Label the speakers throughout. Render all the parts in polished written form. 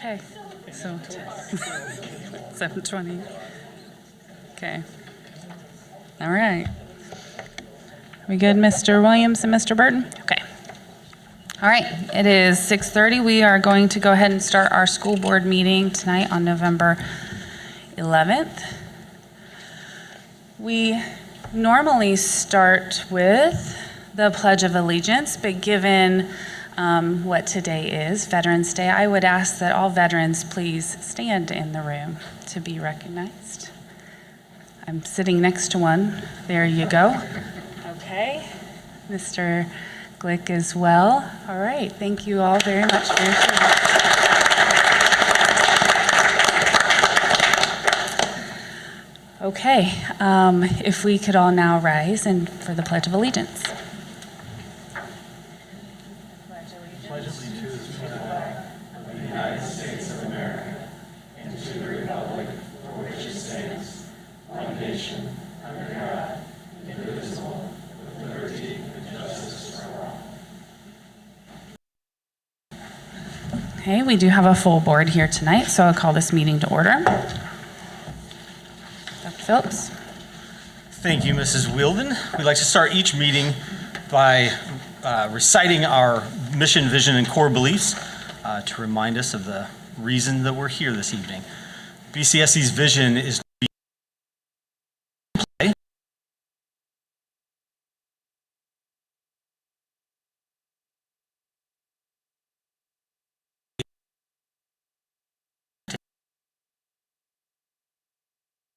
Speaker 1: Okay, so 7:20. Okay. All right. We good, Mr. Williams and Mr. Burton? Okay. All right, it is 6:30. We are going to go ahead and start our school board meeting tonight on November 11th. We normally start with the Pledge of Allegiance, but given what today is, Veterans Day, I would ask that all veterans please stand in the room to be recognized. I'm sitting next to one. There you go. Okay. Mr. Glick as well. All right. Thank you all very much for your service. Okay. If we could all now rise and for the Pledge of Allegiance. Okay, we do have a full board here tonight, so I'll call this meeting to order. Dr. Phillips.
Speaker 2: Thank you, Mrs. Wielden. We'd like to start each meeting by reciting our mission, vision, and core beliefs to remind us of the reason that we're here this evening. BCSC's vision is to be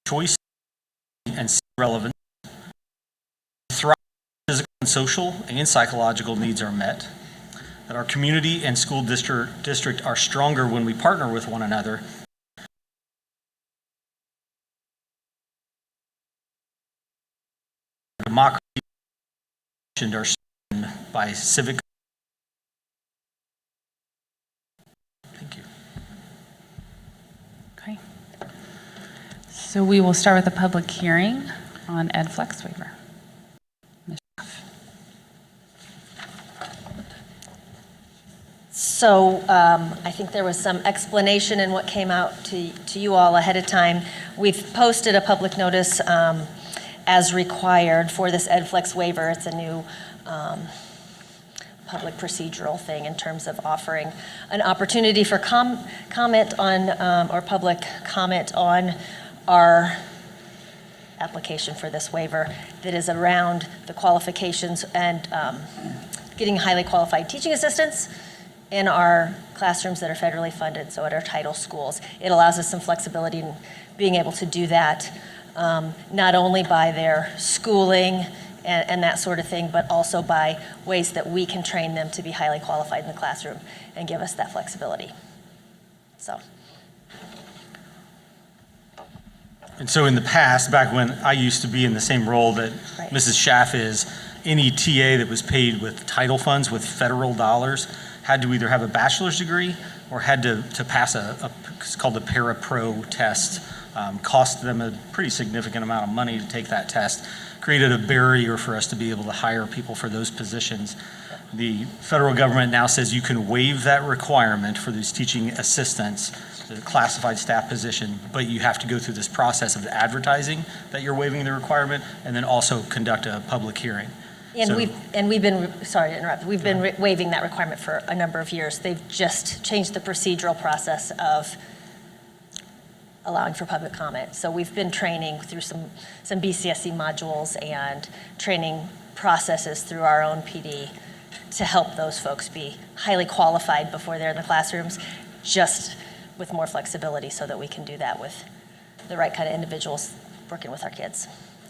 Speaker 2: choice and relevance, thrive, physical and social and psychological needs are met, that our community and school district are stronger when we partner with one another, democracy are strengthened by civic. Thank you.
Speaker 1: Okay. So we will start with a public hearing on Ed Flex waiver.
Speaker 3: So I think there was some explanation in what came out to you all ahead of time. We've posted a public notice as required for this Ed Flex waiver. It's a new public procedural thing in terms of offering an opportunity for comment on or public comment on our application for this waiver that is around the qualifications and getting highly qualified teaching assistants in our classrooms that are federally funded, so at our title schools. It allows us some flexibility in being able to do that, not only by their schooling and that sort of thing, but also by ways that we can train them to be highly qualified in the classroom and give us that flexibility. So.
Speaker 2: And so in the past, back when I used to be in the same role that
Speaker 3: Right.
Speaker 2: Mrs. Schaff is, any TA that was paid with title funds, with federal dollars, had to either have a bachelor's degree or had to pass it's called the Para-Pro test. Cost them a pretty significant amount of money to take that test. Created a barrier for us to be able to hire people for those positions. The federal government now says you can waive that requirement for these teaching assistants, the classified staff position, but you have to go through this process of advertising that you're waiving the requirement and then also conduct a public hearing.
Speaker 3: And we've been, sorry to interrupt, we've been waiving that requirement for a number of years. They've just changed the procedural process of allowing for public comment. So we've been training through some BCSC modules and training processes through our own PD to help those folks be highly qualified before they're in the classrooms, just with more flexibility so that we can do that with the right kind of individuals working with our kids.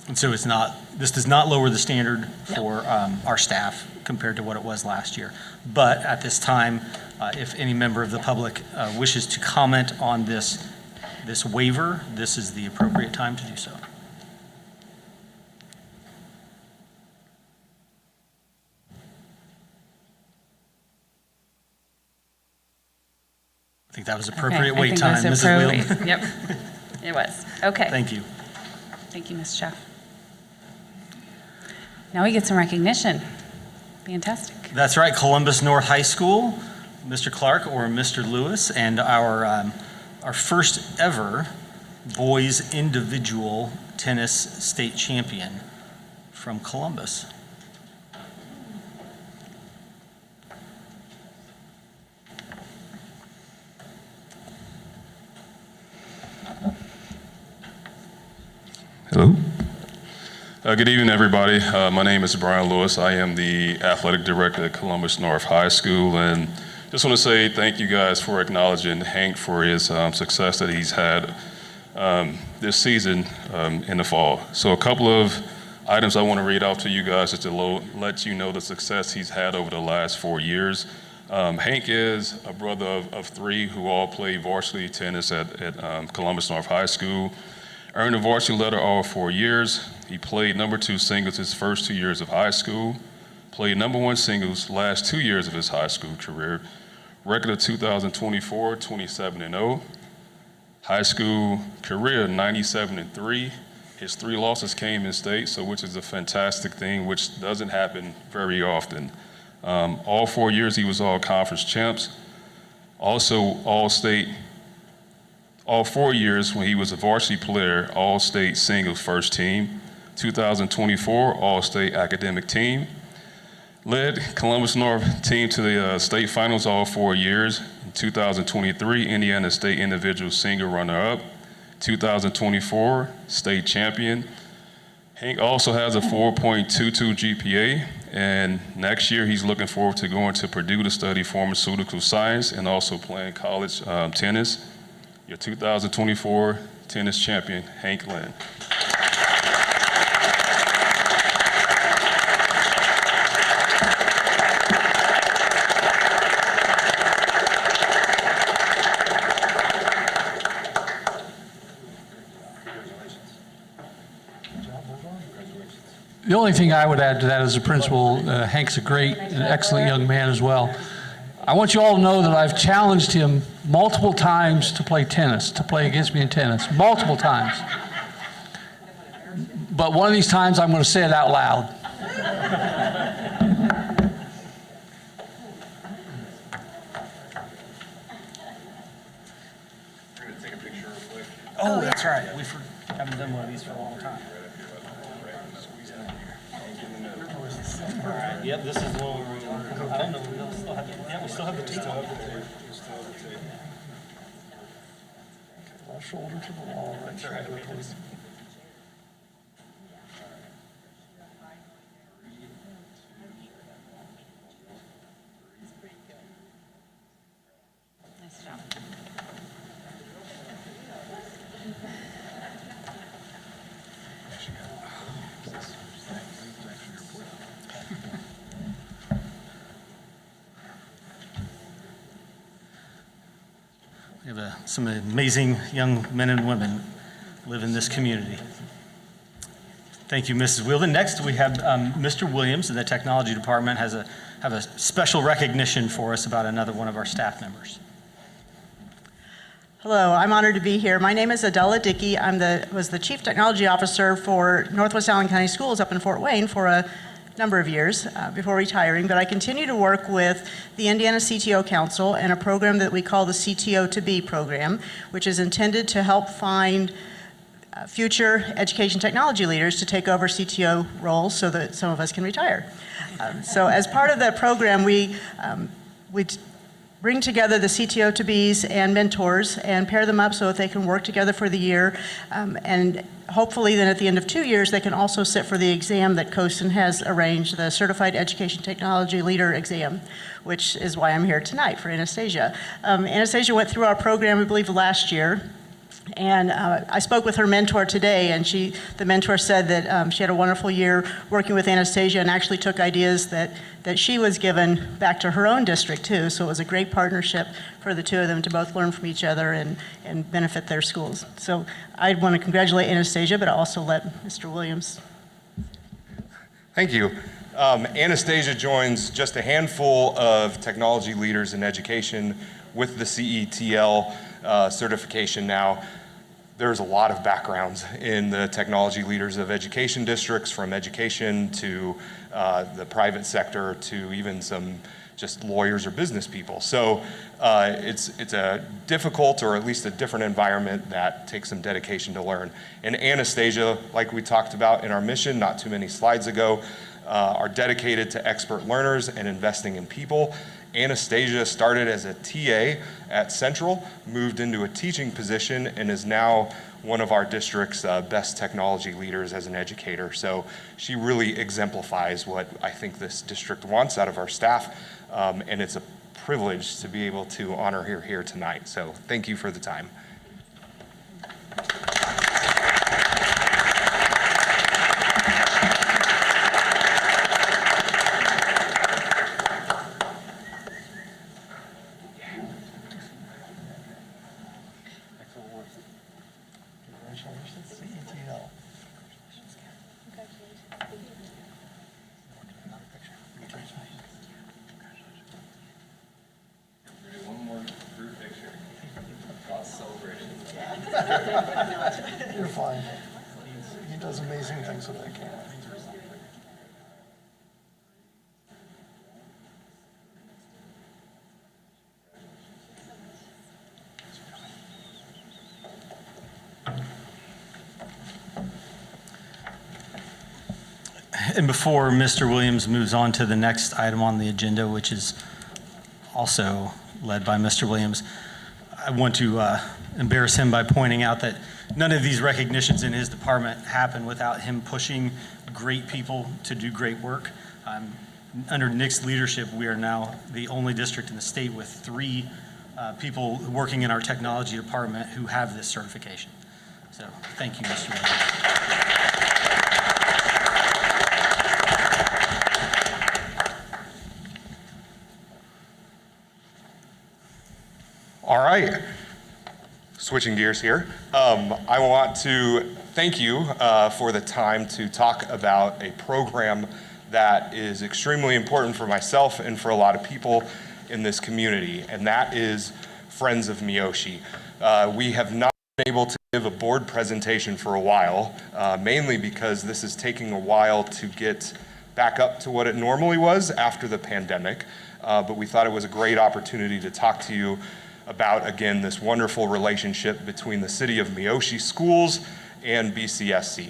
Speaker 2: And so this does not lower the standard for our staff compared to what it was last year. But at this time, if any member of the public wishes to comment on this waiver, this is the appropriate time to do so. I think that was appropriate wait time, Mrs. Wheeldon.
Speaker 1: Yep, it was. Okay.
Speaker 2: Thank you.
Speaker 1: Thank you, Ms. Schaff. Now we get some recognition. Fantastic.
Speaker 2: That's right, Columbus North High School Mr. Clark or Mr. Lewis, and our first ever boys individual tennis state champion from Columbus.
Speaker 4: Hello. Good evening, everybody. My name is Brian Lewis. I am the athletic director at Columbus North High School, and just want to say thank you guys for acknowledging Hank for his success that he's had this season in the fall. So a couple of items I want to read off to you guys just to let you know the success he's had over the last 4 years. Hank is a brother of three who all play varsity tennis at Columbus North High School. Earned a varsity letter all 4 years. He played #2 singles his first 2 years of high school. Played #1 singles last 2 years of his high school career. Record of 2024, 27-0. High school career 97-3. His 3 losses came in state, so which is a fantastic thing, which doesn't happen very often. All 4 years he was all conference champs. Also all-state. All 4 years when he was a varsity player, all-state singles first team. 2024, all-state academic team. Led Columbus North team to the state finals all 4 years. In 2023, Indiana State individual single runner-up. 2024, state champion. Hank also has a 4.22 GPA, and next year he's looking forward to going to Purdue to study pharmaceutical science and also playing college tennis. Your 2024 tennis champion, Hank Lynn.
Speaker 5: The only thing I would add to that as a principal, Hank's a great and excellent young man as well. I want you all to know that I've challenged him multiple times to play tennis, to play against me in tennis, multiple times. But one of these times I'm going to say it out loud.
Speaker 2: We're going to take a picture real quick. Oh, that's right. We haven't done one of these for a long time. All right. Yep, this is the one where I don't know. We still have we still have the tape.
Speaker 5: Left shoulder to the wall, right shoulder towards.
Speaker 1: Nice job.
Speaker 2: We have some amazing young men and women live in this community. Thank you, Mrs. Wheeldon. Next, we have Mr. Williams in the technology department have a special recognition for us about another one of our staff members.
Speaker 6: Hello, I'm honored to be here. My name is Adela Dickey. I was the Chief Technology Officer for Northwest Allen County Schools up in Fort Wayne for a number of years before retiring, but I continue to work with the Indiana CTO Council and a program that we call the CTO to Be program, which is intended to help find future education technology leaders to take over CTO roles so that some of us can retire. So as part of that program, we bring together the CTO to Bs and mentors and pair them up so that they can work together for the year. And hopefully then at the end of 2 years, they can also sit for the exam that COSN has arranged, the Certified Education Technology Leader exam, which is why I'm here tonight for Anastasia. Anastasia went through our program, I believe, last year. And I spoke with her mentor today, and the mentor said that she had a wonderful year working with Anastasia and actually took ideas that she was given back to her own district too. So it was a great partnership for the two of them to both learn from each other and benefit their schools. So I want to congratulate Anastasia, but I also let Mr. Williams.
Speaker 7: Thank you. Anastasia joins just a handful of technology leaders in education with the CETL certification now. There's a lot of backgrounds in the technology leaders of education districts, from education to the private sector to even some just lawyers or business people. So it's a difficult, or at least a different environment that takes some dedication to learn. And Anastasia, like we talked about in our mission not too many slides ago, are dedicated to expert learners and investing in people. Anastasia started as a TA at Central, moved into a teaching position, and is now one of our district's best technology leaders as an educator. So she really exemplifies what I think this district wants out of our staff, and it's a privilege to be able to honor her here tonight. So thank you for the time.
Speaker 8: You're fine. He does amazing things with that camera.
Speaker 2: And before Mr. Williams moves on to the next item on the agenda, which is also led by Mr. Williams, I want to embarrass him by pointing out that none of these recognitions in his department happen without him pushing great people to do great work. Under Nick's leadership, we are now the only district in the state with 3 people working in our technology department who have this certification. So thank you, Mr. Williams.
Speaker 7: All right, switching gears here. I want to thank you for the time to talk about a program that is extremely important for myself and for a lot of people in this community, and that is Friends of Miyoshi. We have not been able to give a board presentation for a while, mainly because this is taking a while to get back up to what it normally was after the pandemic, but we thought it was a great opportunity to talk to you about, again, this wonderful relationship between the City of Miyoshi schools and BCSC.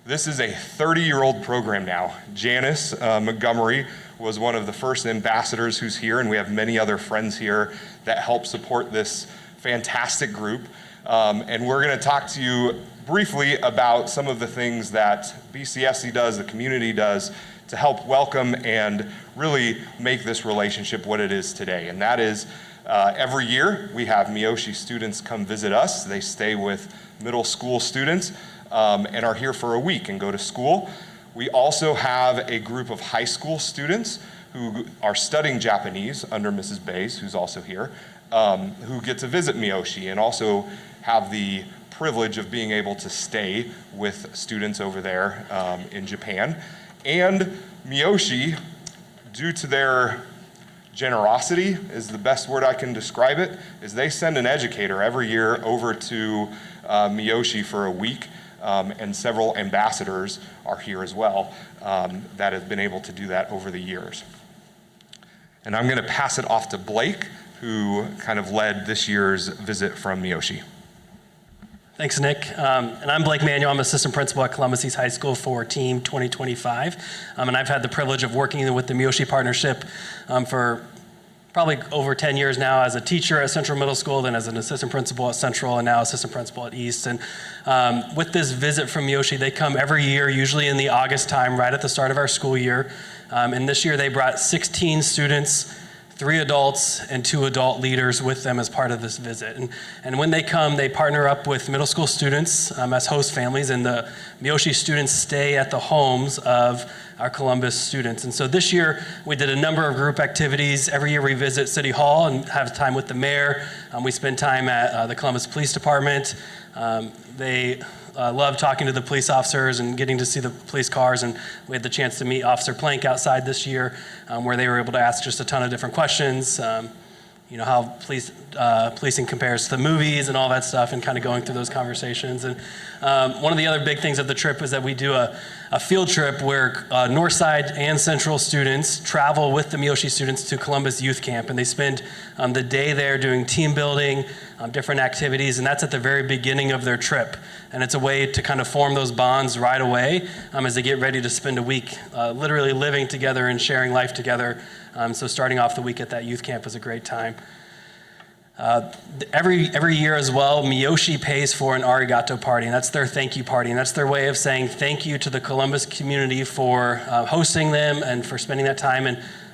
Speaker 7: This is a 30-year-old program now. Janice Montgomery was one of the first ambassadors who's here, and we have many other friends here that help support this fantastic group. And we're gonna talk to you briefly about some of the things that BCSC does, the community does, to help welcome and really make this relationship what it is today. And that is, every year, we have Miyoshi students come visit us. They stay with middle school students and are here for a week and go to school. We also have a group of high school students who are studying Japanese under Mrs. Bays, who's also here, who get to visit Miyoshi and also have the privilege of being able to stay with students over there in Japan. And Miyoshi, due to their generosity is the best word I can describe it, is they send an educator every year over to Miyoshi for a week, and several ambassadors are here as well that have been able to do that over the years. And I'm gonna pass it off to Blake, who kind of led this year's visit from Miyoshi.
Speaker 9: Thanks, Nick. And I'm Blake Manuel. I'm assistant principal at Columbus East High School for Team 2025. And I've had the privilege of working with the Miyoshi Partnership for probably over 10 years now as a teacher at Central Middle School, then as an assistant principal at Central, and now assistant principal at East. And with this visit from Miyoshi, they come every year, usually in the August time, right at the start of our school year. And this year they brought 16 students, 3 adults and 2 adult leaders with them as part of this visit. And when they come, they partner up with middle school students as host families, and the Miyoshi students stay at the homes of our Columbus students. And so this year, we did a number of group activities. Every year we visit City Hall and have time with the mayor. We spend time at the Columbus Police Department. They love talking to the police officers and getting to see the police cars, and we had the chance to meet Officer Plank outside this year, where they were able to ask just a ton of different questions. how policing compares to the movies and all that stuff, and kind of going through those conversations. And one of the other big things of the trip is that we do a field trip where Northside and Central students travel with the Miyoshi students to Columbus Youth Camp, and they spend the day there doing team building, different activities, and that's at the very beginning of their trip. And it's a way to kind of form those bonds right away as they get ready to spend a week literally living together and sharing life together. So starting off the week at that youth camp is a great time. Every year as well, Miyoshi pays for an arigato party, and that's their thank you party, and that's their way of saying thank you to the Columbus community for hosting them and for spending that time.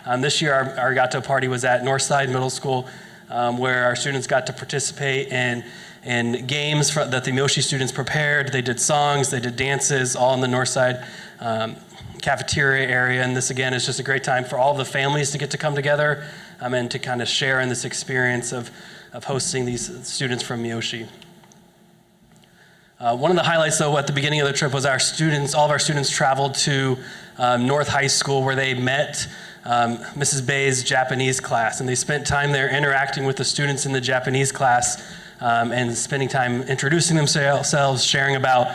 Speaker 9: And this year, our arigato party was at Northside Middle School, where our students got to participate in games that the Miyoshi students prepared. They did songs, they did dances, all in the Northside cafeteria area. And this, again, is just a great time for all the families to get to come together and to kind of share in this experience of hosting these students from Miyoshi. One of the highlights, though, at the beginning of the trip was all of our students traveled to North High School, where they met Mrs. Bay's Japanese class, and they spent time there interacting with the students in the Japanese class and spending time introducing themselves, sharing about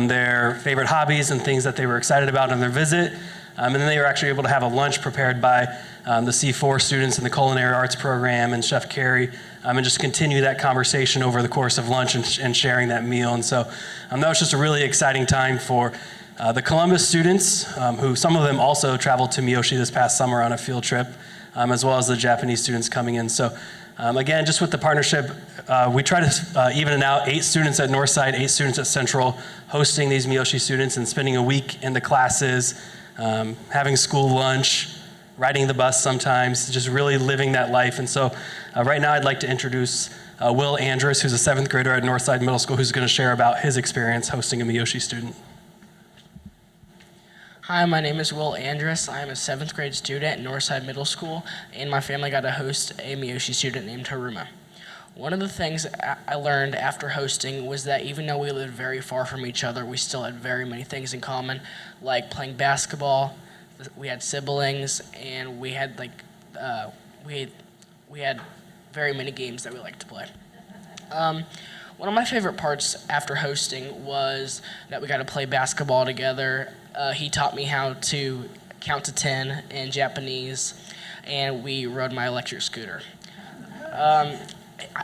Speaker 9: their favorite hobbies and things that they were excited about on their visit. And then they were actually able to have a lunch prepared by the C4 students in the Culinary Arts program and Chef Carrie, and just continue that conversation over the course of lunch and sharing that meal. And so that was just a really exciting time for the Columbus students, who some of them also traveled to Miyoshi this past summer on a field trip, as well as the Japanese students coming in. So again, just with the partnership, we try to even it out 8 students at Northside, 8 students at Central, hosting these Miyoshi students and spending a week in the classes, having school lunch, riding the bus sometimes, just really living that life. And so right now I'd like to introduce Will Andrus, who's a 7th grader at Northside Middle School, who's going to share about his experience hosting a Miyoshi student.
Speaker 10: Hi, my name is Will Andrus. I am a 7th grade student at Northside Middle School, and my family got to host a Miyoshi student named Haruma. One of the things I learned after hosting was that even though we lived very far from each other, we still had very many things in common, like playing basketball. We had siblings, and we had we had very many games that we liked to play. One of my favorite parts after hosting was that we got to play basketball together. He taught me how to count to 10 in Japanese, and we rode my electric scooter.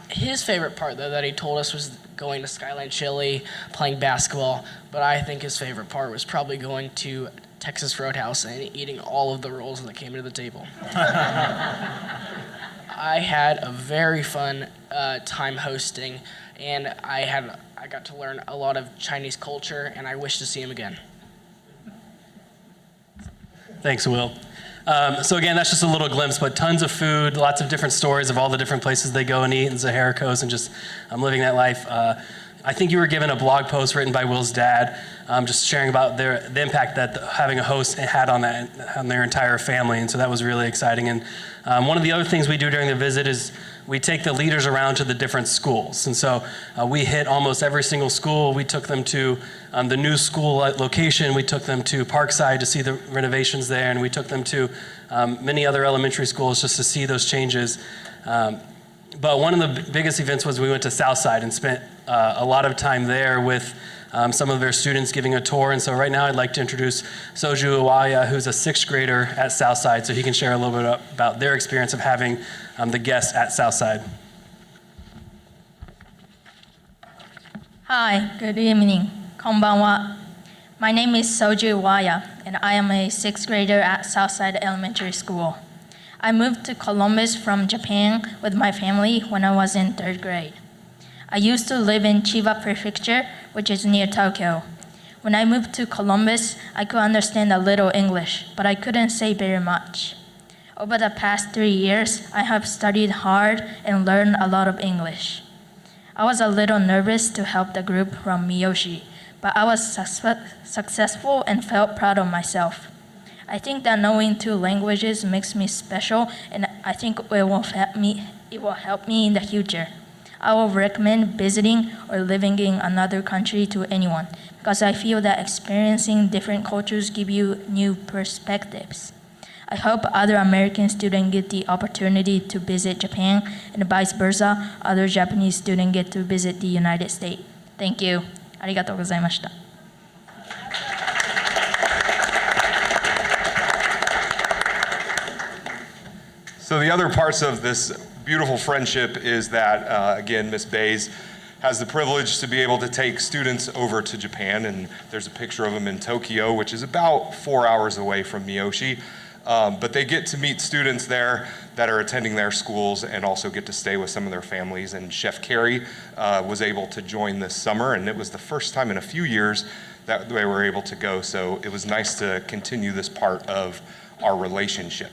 Speaker 10: His favorite part, though, that he told us was going to Skyline Chili, playing basketball, but I think his favorite part was probably going to Texas Roadhouse and eating all of the rolls that came to the table. I had a very fun time hosting, and I got to learn a lot of Chinese culture, and I wish to see him again.
Speaker 9: Thanks, Will. So again, that's just a little glimpse, but tons of food, lots of different stories of all the different places they go and eat in Zahara Coast, and just living that life. I think you were given a blog post written by Will's dad, just sharing about the impact that having a host had on their entire family, and so that was really exciting. And one of the other things we do during the visit is we take the leaders around to the different schools, and so we hit almost every single school. We took them to the new school location. We took them to Parkside to see the renovations there, and we took them to many other elementary schools just to see those changes. But one of the biggest events was we went to Southside and spent a lot of time there with some of their students giving a tour. And so right now I'd like to introduce Soju Iwaya, who's a 6th grader at Southside, so he can share a little bit about their experience of having the guests at Southside.
Speaker 11: Hi, good evening. Konbanwa. My name is Soju Iwaya, and I am a 6th grader at Southside Elementary School. I moved to Columbus from Japan with my family when I was in 3rd grade. I used to live in Chiba Prefecture, which is near Tokyo. When I moved to Columbus, I could understand a little English, but I couldn't say very much. Over the past 3 years, I have studied hard and learned a lot of English. I was a little nervous to help the group from Miyoshi, but I was successful and felt proud of myself. I think that knowing 2 languages makes me special, and I think it will help me in the future. I will recommend visiting or living in another country to anyone, because I feel that experiencing different cultures give you new perspectives. I hope other American students get the opportunity to visit Japan, and vice versa, other Japanese students get to visit the United States. Thank you. ありがとうございました。
Speaker 7: So the other parts of this beautiful friendship is that, again, Ms. Bays has the privilege to be able to take students over to Japan, and there's a picture of them in Tokyo, which is about 4 hours away from Miyoshi. But they get to meet students there that are attending their schools and also get to stay with some of their families. And Chef Carey was able to join this summer, and it was the first time in a few years that they were able to go. So it was nice to continue this part of our relationship.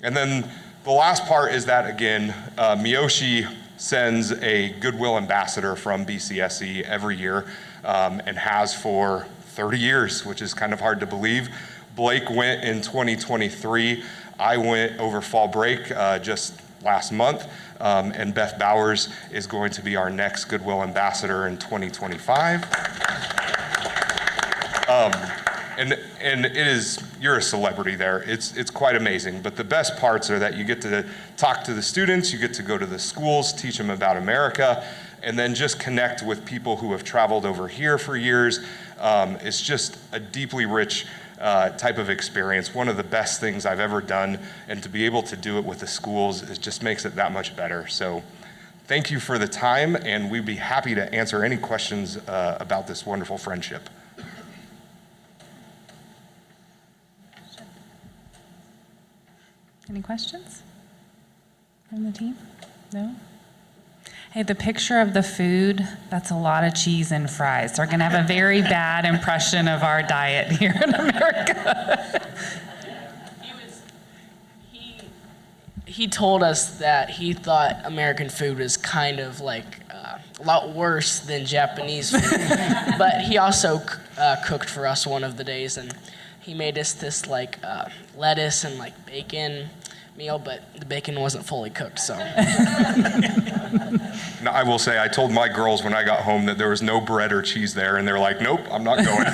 Speaker 7: And then the last part is that, again, Miyoshi sends a Goodwill Ambassador from BCSC every year and has for 30 years, which is kind of hard to believe. Blake went in 2023. I went over fall break just last month, and Beth Bowers is going to be our next Goodwill Ambassador in 2025. And it is, you're a celebrity there. It's quite amazing. But the best parts are that you get to talk to the students, you get to go to the schools, teach them about America, and then just connect with people who have traveled over here for years. It's just a deeply rich type of experience. One of the best things I've ever done, and to be able to do it with the schools, it just makes it that much better. So thank you for the time, and we'd be happy to answer any questions about this wonderful friendship.
Speaker 1: Any questions from the team? No? Hey, the picture of the food, that's a lot of cheese and fries. They're going to have a very bad impression of our diet here in America.
Speaker 10: He told us that he thought American food was kind of like a lot worse than Japanese food. But he also cooked for us one of the days, and he made us this like lettuce and like bacon meal, but the bacon wasn't fully cooked, so.
Speaker 7: Now, I will say, I told my girls when I got home that there was no bread or cheese there, and they're like, nope, I'm not going.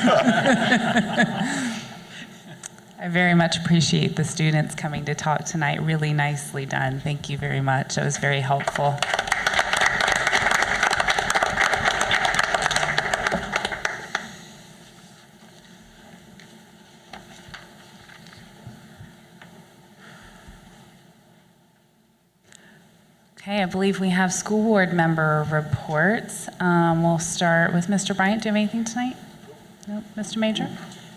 Speaker 1: I very much appreciate the students coming to talk tonight. Really nicely done. Thank you very much. It was very helpful. Okay, I believe we have school board member reports. We'll start with Mr. Bryant. Do you have anything tonight? No, Mr. Major?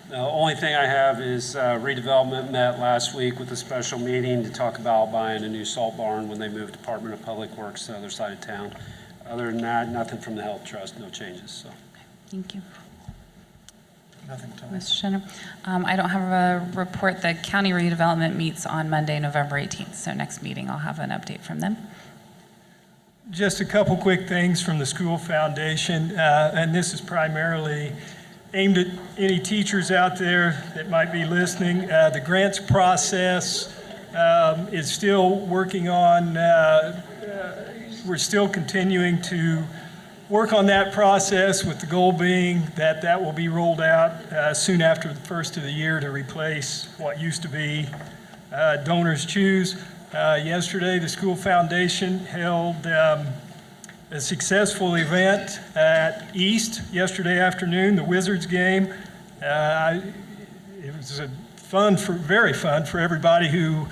Speaker 12: The only thing I have is redevelopment met last week with a special meeting to talk about buying a new salt barn when they move Department of Public Works to the other side of town. Other than that, nothing from the Health Trust, no changes. So.
Speaker 1: Thank you.
Speaker 8: Nothing tonight.
Speaker 1: Mr. Shinner. I don't have a report. The county redevelopment meets on Monday, November 18th. So next meeting, I'll have an update from them.
Speaker 13: Just a couple quick things from the school foundation, and this is primarily aimed at any teachers out there that might be listening. The grants process is still working on, we're still continuing to work on that process, with the goal being that that will be rolled out soon after the first of the year to replace what used to be Donors Choose. Yesterday, the school foundation held a successful event at East yesterday afternoon, the Wizards game. It was very fun for everybody who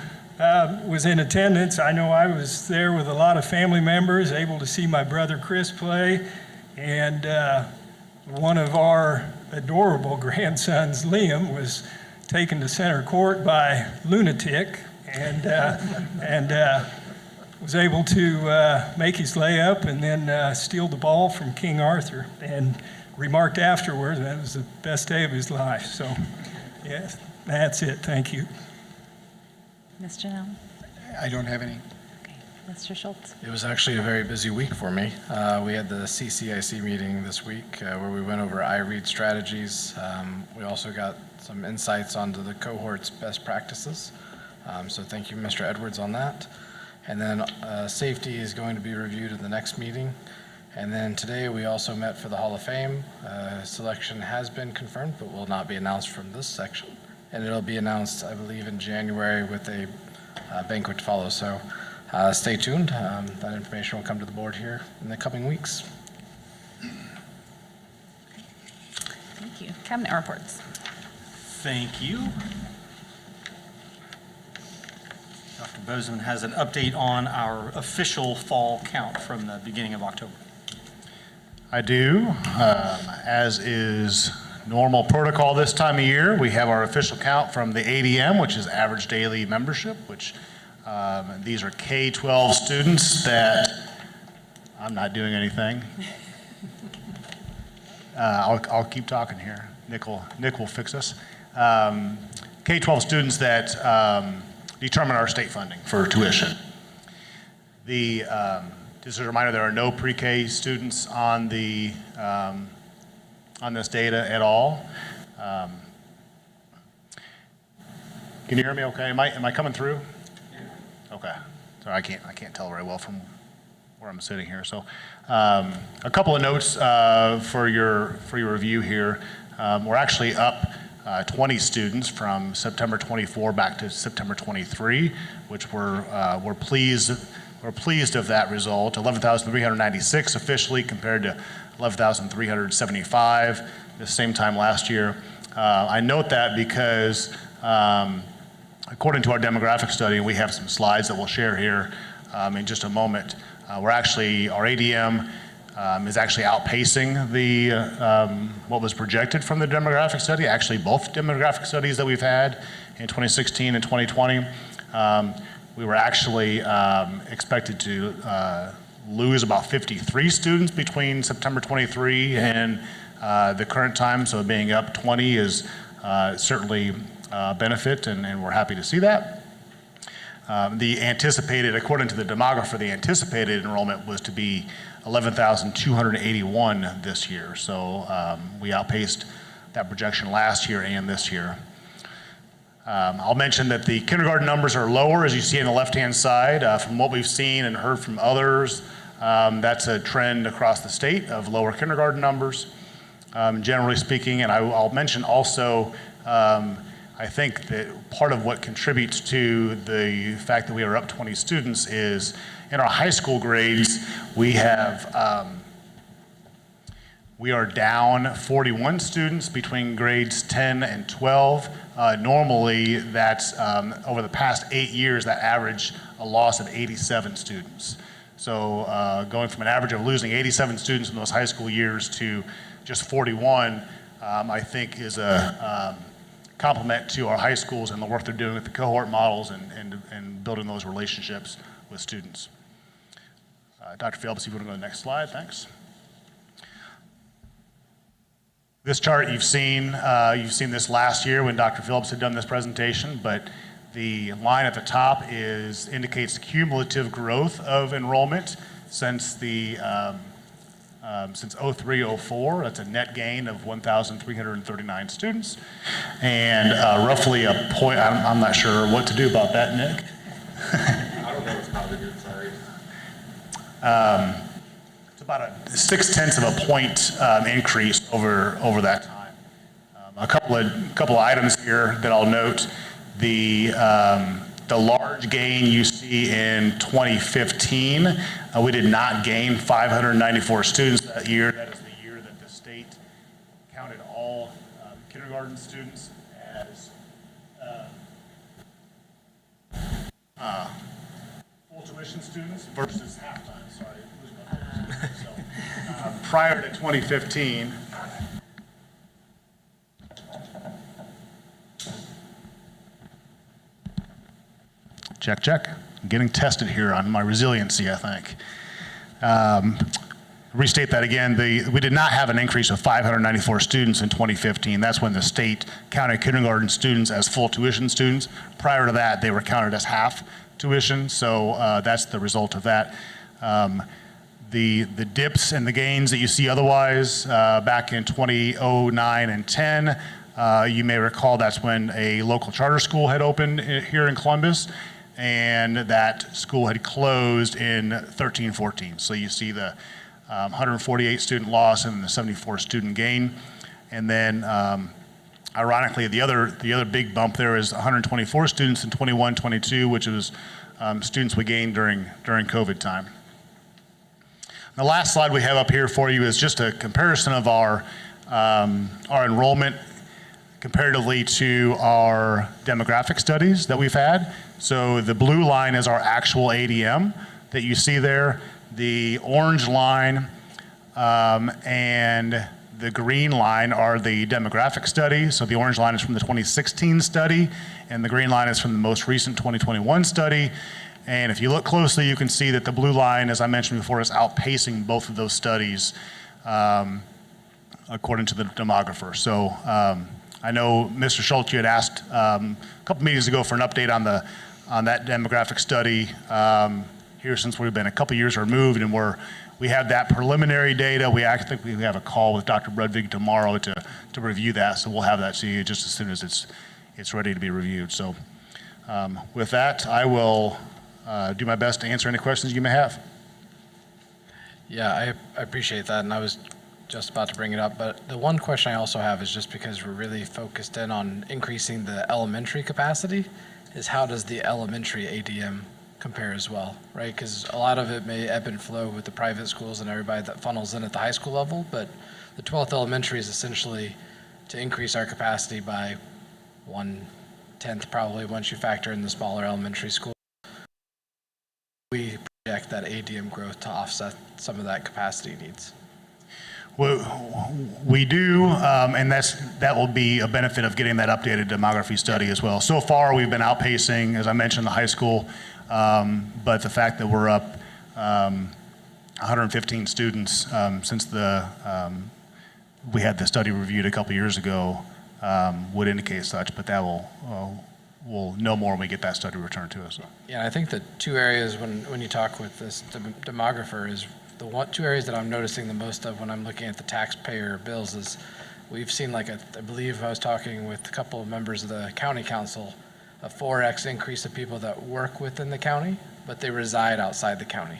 Speaker 13: was in attendance. I know I was there with a lot of family members, able to see my brother Chris play, and one of our adorable grandsons, Liam, was taken to center court by lunatic, and was able to make his layup and then steal the ball from King Arthur, and remarked afterwards that was the best day of his life. So, yes, that's it. Thank you.
Speaker 1: Mr. Allen?
Speaker 8: I don't have any.
Speaker 1: Okay. Mr. Schultz?
Speaker 14: It was actually a very busy week for me. We had the CCIC meeting this week where we went over iRead strategies. We also got some insights onto the cohort's best practices. So thank you, Mr. Edwards, on that. And then safety is going to be reviewed at the next meeting. And then today we also met for the Hall of Fame. Selection has been confirmed, but will not be announced from this section. and it'll be announced, I believe, in January with a banquet to follow. So stay tuned. That information will come to the board here in the coming weeks.
Speaker 1: Thank you. Cabinet reports.
Speaker 2: Thank you. Dr. Bozeman has an update on our official fall count from the beginning of October.
Speaker 15: I do. As is normal protocol this time of year, we have our official count from the ADM, which is average daily membership, which these are K-12 students that, I'm not doing anything. I'll keep talking here. Nick will fix us. K-12 students that determine our state funding for tuition. Just a reminder, there are no pre-K students on on this data at all. Can you hear me okay? Am I coming through? Okay. Sorry, I can't tell very well from where I'm sitting here. So a couple of notes for your review here. We're actually up 20 students from September 24 back to September 23, which we're pleased of that result. 11,396 officially compared to 11,375 the same time last year. I note that because according to our demographic study, and we have some slides that we'll share here in just a moment, our ADM is actually outpacing what was projected from the demographic study. Actually, both demographic studies that we've had in 2016 and 2020, we were actually expected to lose about 53 students between September 23 and the current time, so being up 20 is certainly a benefit, and we're happy to see that. The anticipated, according to the demographer, the anticipated enrollment was to be 11,281 this year, so we outpaced that projection last year and this year. I'll mention that the kindergarten numbers are lower, as you see on the left-hand side. From what we've seen and heard from others, that's a trend across the state of lower kindergarten numbers, generally speaking. And I'll mention also, I think that part of what contributes to the fact that we are up 20 students is in our high school grades, we are down 41 students between grades 10 and 12. Normally, that's over the past 8 years, that averaged a loss of 87 students. So going from an average of losing 87 students in those high school years to just 41, I think is a compliment to our high schools and the work they're doing with the cohort models and building those relationships with students. Dr. Phelps, if you want to go to the next slide, thanks. This chart you've seen this last year when Dr. Phillips had done this presentation, but the line at the top indicates cumulative growth of enrollment since 03-04. That's a net gain of 1,339 students, and roughly a point. I'm not sure what to do about that, Nick.
Speaker 7: I don't know. It's probably good. Sorry.
Speaker 15: It's about a 0.6 of a point increase over that time. A couple of items here that I'll note: the large gain you see in 2015, we did not gain 594 students that year. That is the year that the state counted all kindergarten students as full tuition students versus half-time. Sorry, losing my place. So, prior to 2015, check. I'm getting tested here on my resiliency, I think. Restate that again. We did not have an increase of 594 students in 2015. That's when the state counted kindergarten students as full tuition students. Prior to that, they were counted as half tuition, so that's the result of that. The dips and the gains that you see otherwise back in 2009 and 10, you may recall that's when a local charter school had opened here in Columbus, and that school had closed in 13-14. So you see the 148 student loss and the 74 student gain. And then Ironically, the other big bump there is 124 students in 21-22, which is students we gained during COVID time. The last slide we have up here for you is just a comparison of our enrollment comparatively to our demographic studies that we've had. So the blue line is our actual ADM that you see there. The orange line and the green line are the demographic studies. So the orange line is from the 2016 study, and the green line is from the most recent 2021 study. And if you look closely, you can see that the blue line, as I mentioned before, is outpacing both of those studies according to the demographer. So I know Mr. Schultz, you had asked a couple meetings ago for an update on that demographic study here, since we've been a couple years removed, and we have that preliminary data. I think we have a call with Dr. Brudvig tomorrow to review that, so we'll have that to you just as soon as it's ready to be reviewed. So with that, I will do my best to answer any questions you may have.
Speaker 14: Yeah, I appreciate that, and I was just about to bring it up, but the one question I also have is just because we're really focused in on increasing the elementary capacity, is how does the elementary ADM compare as well, right? Because a lot of it may ebb and flow with the private schools and everybody that funnels in at the high school level, but the 12th elementary is essentially to increase our capacity by 1/10 probably once you factor in the smaller elementary school. We project that ADM growth to offset some of that capacity needs.
Speaker 15: We do, and that will be a benefit of getting that updated demography study as well. So far, we've been outpacing, as I mentioned, the high school, but the fact that we're up 115 students since we had the study reviewed a couple years ago would indicate such, but that we'll know more when we get that study returned to us.
Speaker 14: Yeah, I think the two areas when you talk with this demographer is two areas that I'm noticing the most of when I'm looking at the taxpayer bills is we've seen, I believe I was talking with a couple of members of the county council, a 4x increase of people that work within the county, but they reside outside the county.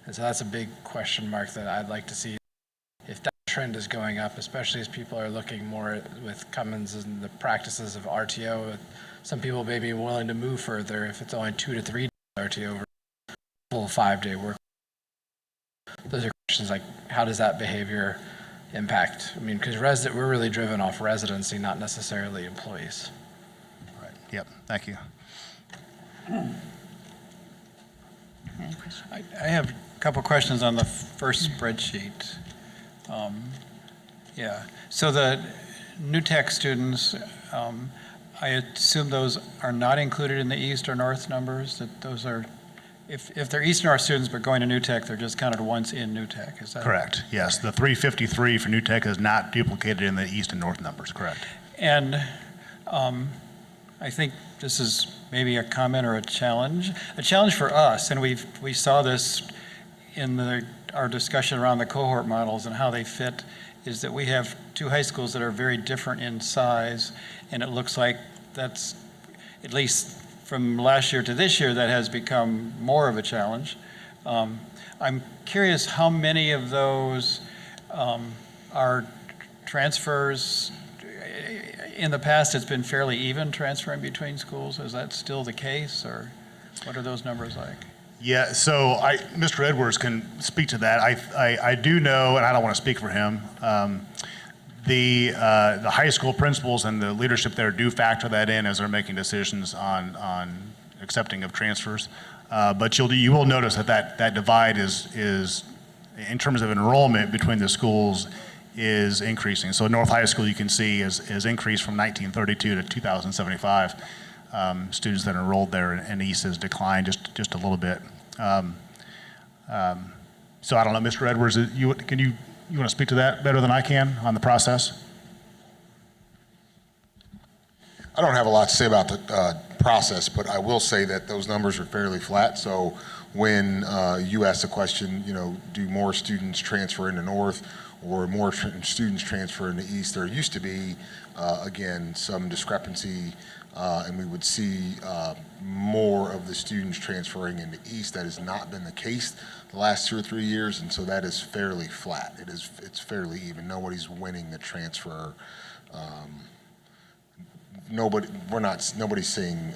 Speaker 14: And so that's a big question mark that I'd like to see if that trend is going up, especially as people are looking more with Cummins and the practices of RTO. Some people may be willing to move further if it's only 2 to 3 days RTO over a full 5-day work. Those are questions like, how does that behavior impact? I mean, because we're really driven off residency, not necessarily employees.
Speaker 15: Right. Yep. Thank you.
Speaker 16: I have a couple questions on the first spreadsheet. Yeah. So the New Tech students, I assume those are not included in the East or North numbers, that those are, if they're East North students but going to New Tech, they're just counted once in New Tech, is that?
Speaker 15: Correct, yes. The 353 for New Tech is not duplicated in the East and North numbers, correct.
Speaker 16: And I think this is maybe a comment or a challenge for us, and we saw this in our discussion around the cohort models and how they fit, is that we have two high schools that are very different in size, and it looks like that's, at least from last year to this year, that has become more of a challenge. I'm curious how many of those are transfers. In the past, it's been fairly even transferring between schools. Is that still the case, or what are those numbers like?
Speaker 15: Yeah, so Mr. Edwards can speak to that. I do know, and I don't want to speak for him, the high school principals and the leadership there do factor that in as they're making decisions on accepting of transfers. But you will notice that divide is, in terms of enrollment between the schools, is increasing. So North High School, you can see, is increased from 1932 to 2075. Students that enrolled there, and East has declined just a little bit. So I don't know, Mr. Edwards, you want to speak to that better than I can on the process?
Speaker 17: I don't have a lot to say about the process, but I will say that those numbers are fairly flat. So when you asked the question, do more students transfer into North or more students transfer into East, there used to be, again, some discrepancy, and we would see more of the students transferring into East. That has not been the case the last 2 or 3 years, and so that is fairly flat. It's fairly even. Nobody's winning the transfer nobody's seeing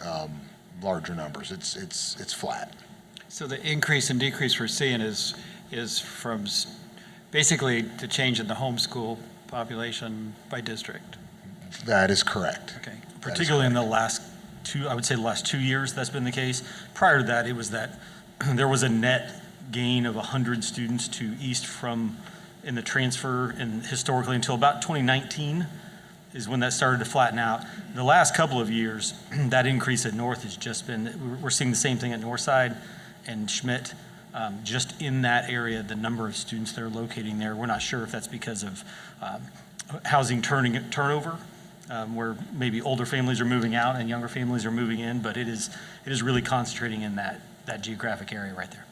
Speaker 17: larger numbers. It's flat.
Speaker 16: So the increase and decrease we're seeing is from basically the change in the homeschool population by district.
Speaker 17: That is correct.
Speaker 2: Okay. Particularly in the last I would say the last 2 years, that's been the case. Prior to that, it was that there was a net gain of 100 students to East in the transfer, and historically until about 2019 is when that started to flatten out. The last couple of years, that increase at North has just been, we're seeing the same thing at Northside and Schmidt. Just in that area, the number of students that are locating there, we're not sure if that's because of housing turnover, where maybe older families are moving out and younger families are moving in, but it is really concentrating in that geographic area right there.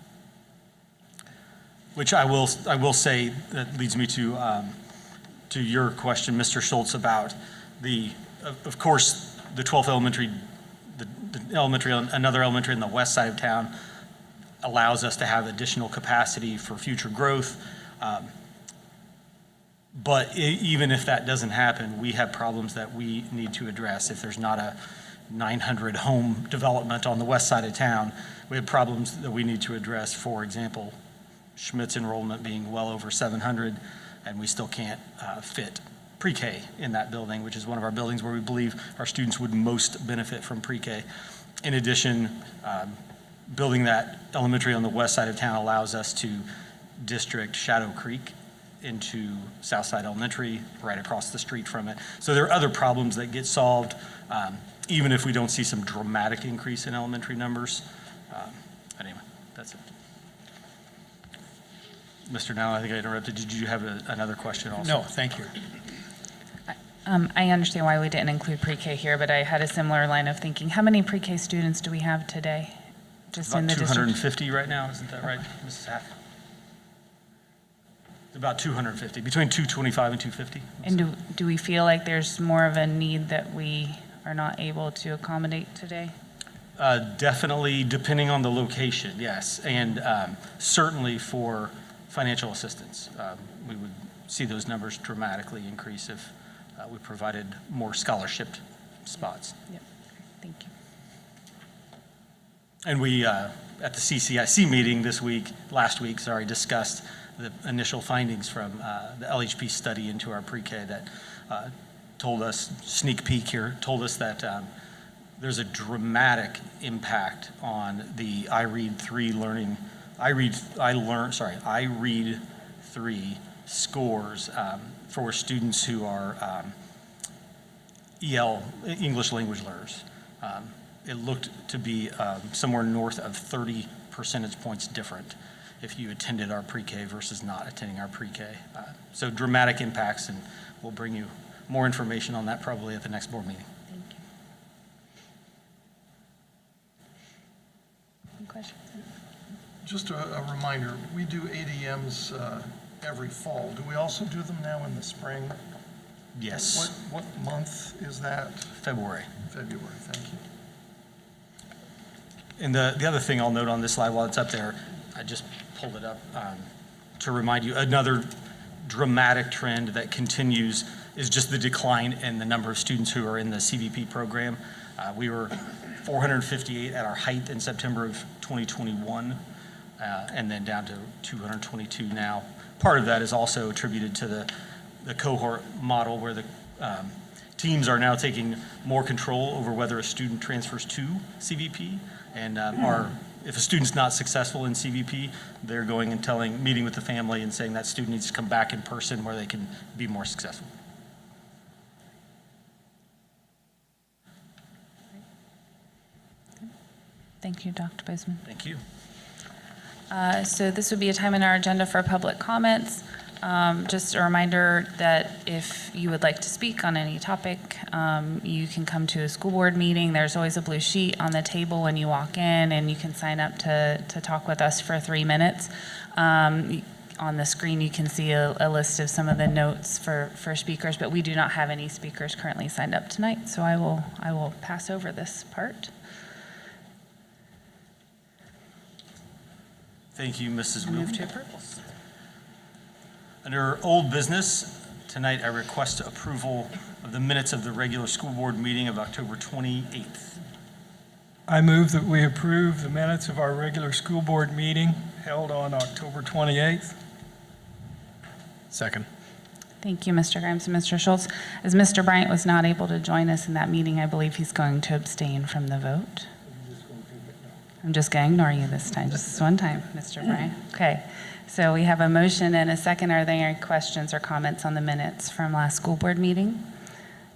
Speaker 2: Which I will say, that leads me to your question, Mr. Schultz, about of course, the 12th elementary, another elementary in the west side of town allows us to have additional capacity for future growth. But even if that doesn't happen, we have problems that we need to address. If there's not a 900 home development on the west side of town, we have problems that we need to address. For example, Schmidt's enrollment being well over 700, and we still can't fit pre-K in that building, which is one of our buildings where we believe our students would most benefit from pre-K. In addition, building that elementary on the west side of town allows us to district Shadow Creek into Southside Elementary, right across the street from it. So there are other problems that get solved, even if we don't see some dramatic increase in elementary numbers. Anyway, that's it. Mr. Now, I think I interrupted. Did you have another question also?
Speaker 16: No, thank you.
Speaker 1: I understand why we didn't include pre-K here, but I had a similar line of thinking. How many pre-K students do we have today? Just
Speaker 2: About
Speaker 1: in the
Speaker 2: 250 right now, isn't that right, Mrs. Hack? About 250, between 225 and 250.
Speaker 1: And do we feel like there's more of a need that we are not able to accommodate today?
Speaker 2: Definitely, depending on the location, yes. And certainly for financial assistance, we would see those numbers dramatically increase if we provided more scholarship spots.
Speaker 1: Yep. Thank you.
Speaker 2: And we, at the CCIC meeting last week, discussed the initial findings from the LHP study into our pre-K that told us, sneak peek here, told us that there's a dramatic impact on the iRead 3 scores for students who are EL, English language learners. It looked to be somewhere north of 30 percentage points different if you attended our pre-K versus not attending our pre-K. So dramatic impacts, and we'll bring you more information on that probably at the next board meeting.
Speaker 1: Thank you. Any questions?
Speaker 8: Just a reminder, we do ADMs every fall. Do we also do them now in the spring?
Speaker 2: Yes.
Speaker 8: What month is that?
Speaker 2: February.
Speaker 8: February, thank you.
Speaker 2: And the other thing I'll note on this slide while it's up there, I just pulled it up to remind you, another dramatic trend that continues is just the decline in the number of students who are in the CVP program. We were 458 at our height in September of 2021, and then down to 222 now. Part of that is also attributed to the cohort model where the teams are now taking more control over whether a student transfers to CVP, and if a student's not successful in CVP, they're going and meeting with the family and saying that student needs to come back in person where they can be more successful.
Speaker 1: Thank you, Dr. Bozeman.
Speaker 2: Thank you.
Speaker 1: So this would be a time in our agenda for public comments. Just a reminder that if you would like to speak on any topic, you can come to a school board meeting. There's always a blue sheet on the table when you walk in, and you can sign up to talk with us for 3 minutes. On the screen, you can see a list of some of the notes for speakers, but we do not have any speakers currently signed up tonight, so I will pass over this part.
Speaker 2: Thank you, Mrs.
Speaker 1: Move
Speaker 2: Wilson.
Speaker 1: to approval.
Speaker 2: Under old business, tonight I request approval of the minutes of the regular school board meeting of October 28th.
Speaker 13: I move that we approve the minutes of our regular school board meeting held on October 28th.
Speaker 14: Second.
Speaker 1: Thank you, Mr. Grimes and Mr. Schultz. As Mr. Bryant was not able to join us in that meeting, I believe he's going to abstain from the vote. I'm just going to ignore you this time, just this one time, Mr. Bryant. Okay, so we have a motion and a second. Are there any questions or comments on the minutes from last school board meeting?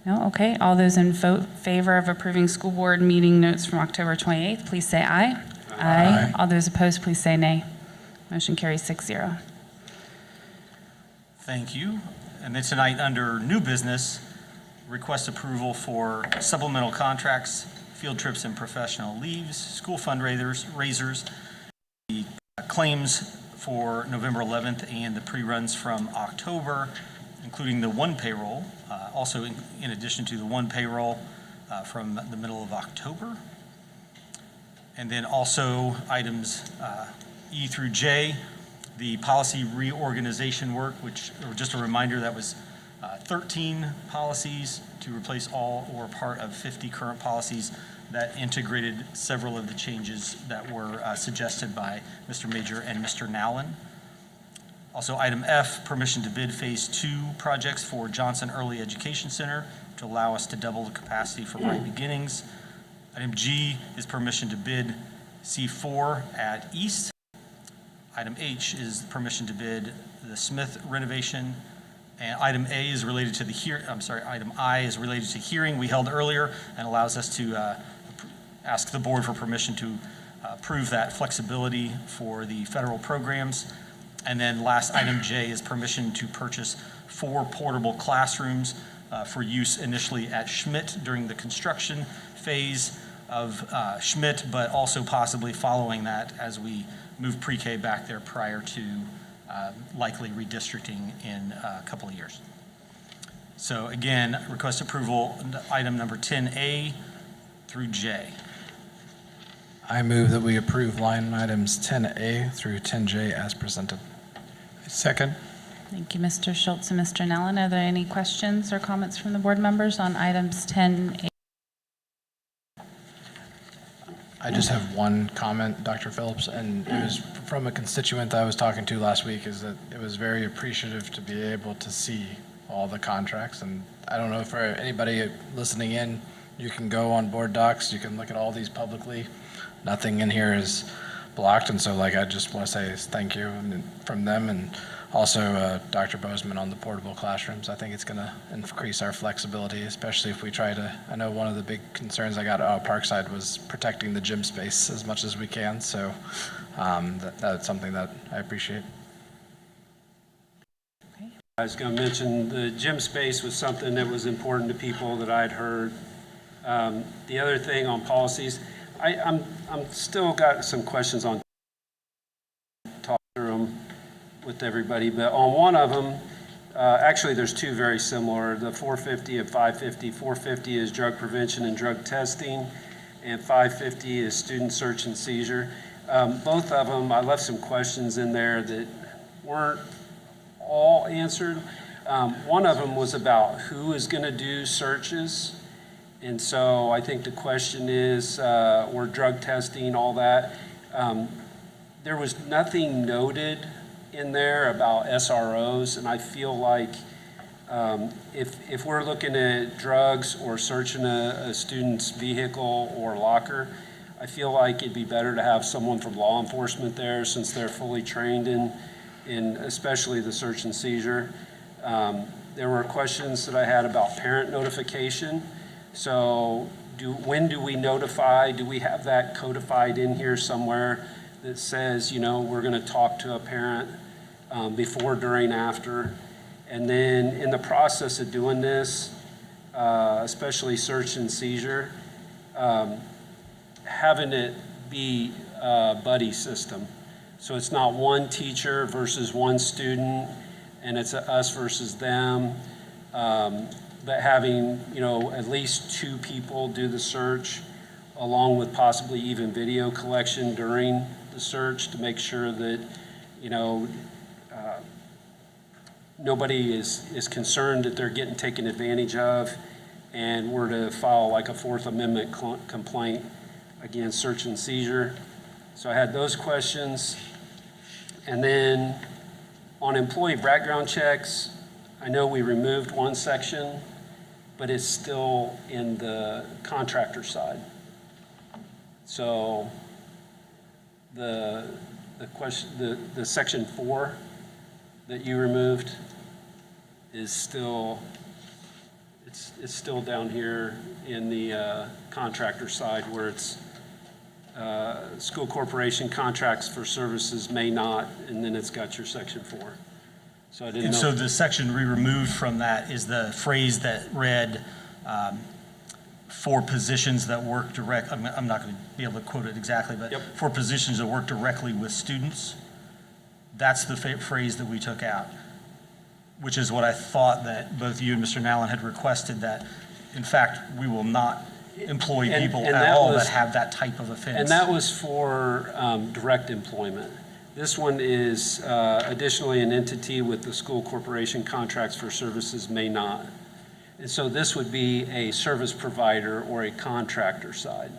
Speaker 1: No? Okay, all those in favor of approving school board meeting notes from October 28th, please say aye. Aye. All those opposed, please say nay. Motion carries 6-0.
Speaker 2: Thank you. And then tonight, under new business, request approval for supplemental contracts, field trips and professional leaves, school fundraisers, the claims for November 11th and the pre-runs from October, including the one payroll, also in addition to the one payroll from the middle of October. And then also items E through J, the policy reorganization work, which, or just a reminder, that was 13 policies to replace all or part of 50 current policies that integrated several of the changes that were suggested by Mr. Major and Mr. Nowlin. Also, item F, permission to bid Phase 2 projects for Johnson Early Education Center to allow us to double the capacity for Bright Beginnings. Item G is permission to bid C4 at East. Item H is permission to bid the Smith renovation. And item A is related to item I is related to hearing we held earlier and allows us to ask the board for permission to approve that flexibility for the federal programs. And then last, item J is permission to purchase 4 portable classrooms for use initially at Schmidt during the construction phase of Schmidt, but also possibly following that as we move pre-K back there prior to likely redistricting in a couple of years. So again, request approval, item number 10A through J.
Speaker 14: I move that we approve line items 10A through 10J as presented.
Speaker 13: Second.
Speaker 1: Thank you, Mr. Schultz and Mr. Nellen. Are there any questions or comments from the board members on items 10A?
Speaker 14: I just have one comment, Dr. Phillips, and it was from a constituent I was talking to last week, is that it was very appreciative to be able to see all the contracts. And I don't know, for anybody listening in, you can go on board docs, you can look at all these publicly. Nothing in here is blocked, and so I just want to say thank you from them, and also Dr. Bozeman on the portable classrooms. I think it's going to increase our flexibility, especially if we try to, I know one of the big concerns I got at Parkside was protecting the gym space as much as we can, so that's something that I appreciate.
Speaker 12: I was going to mention the gym space was something that was important to people that I'd heard. The other thing on policies, I'm still got some questions on talk through them with everybody, but on one of them, actually there's 2 very similar, the 450 and 550. 450 is drug prevention and drug testing, and 550 is student search and seizure. Both of them, I left some questions in there that weren't all answered. One of them was about who is going to do searches. And so I think the question is, we're drug testing, all that. There was nothing noted in there about SROs, and I feel like if we're looking at drugs or searching a student's vehicle or locker, I feel like it'd be better to have someone from law enforcement there, since they're fully trained in especially the search and seizure. There were questions that I had about parent notification. So when do we notify? Do we have that codified in here somewhere that says, we're going to talk to a parent before, during, after? And then in the process of doing this, especially search and seizure, having it be a buddy system. So it's not one teacher versus one student, and it's a us versus them. But having, at least 2 people do the search, along with possibly even video collection during the search, to make sure that, nobody is concerned that they're getting taken advantage of and were to file like a Fourth Amendment complaint against search and seizure. So I had those questions. And then on employee background checks, I know we removed one section, but it's still in the contractor side. So the section 4 that you removed is still, it's still down here in the contractor side where it's school corporation contracts for services may not, and then it's got your section 4. So I didn't
Speaker 2: And
Speaker 12: know.
Speaker 2: so the section we removed from that is the phrase that read, for positions that work direct, I'm not going to be able to quote it exactly, but for positions that work directly with students, that's the phrase that we took out, which is what I thought that both you and Mr. Nallen had requested, that in fact we will not employ people at all that have that type of offense.
Speaker 12: And that was for direct employment. This one is additionally an entity with the school corporation contracts for services may not. And so this would be a service provider or a contractor side.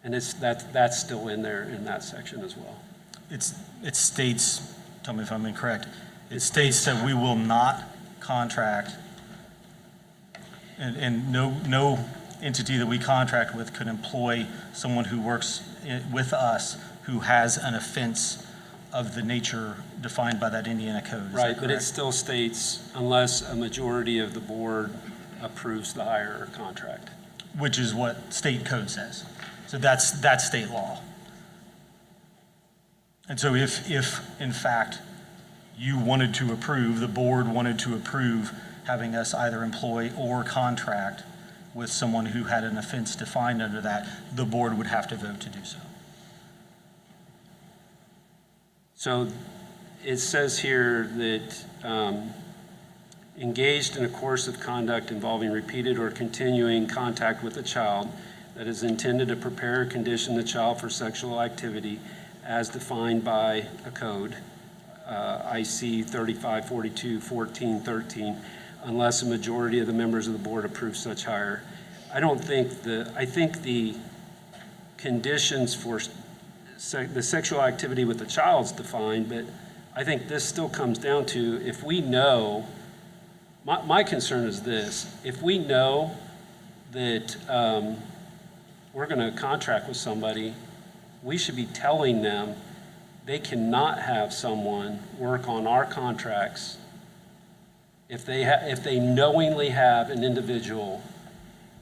Speaker 12: And that's still in there in that section as well.
Speaker 2: It states, tell me if I'm incorrect, it states that we will not contract, and no entity that we contract with could employ someone who works with us who has an offense of the nature defined by that Indiana code.
Speaker 12: Right, but it still states unless a majority of the board approves the hire or contract.
Speaker 2: Which is what state code says. So that's state law. And so if in fact you wanted to approve, the board wanted to approve having us either employ or contract with someone who had an offense defined under that, the board would have to vote to do so.
Speaker 12: So it says here that engaged in a course of conduct involving repeated or continuing contact with a child that is intended to prepare or condition the child for sexual activity as defined by a code, IC 3542-1413, unless a majority of the members of the board approve such hire. I think the conditions for the sexual activity with the child is defined, but I think this still comes down to if we know, my concern is this, if we know that we're going to contract with somebody, we should be telling them they cannot have someone work on our contracts if they knowingly have an individual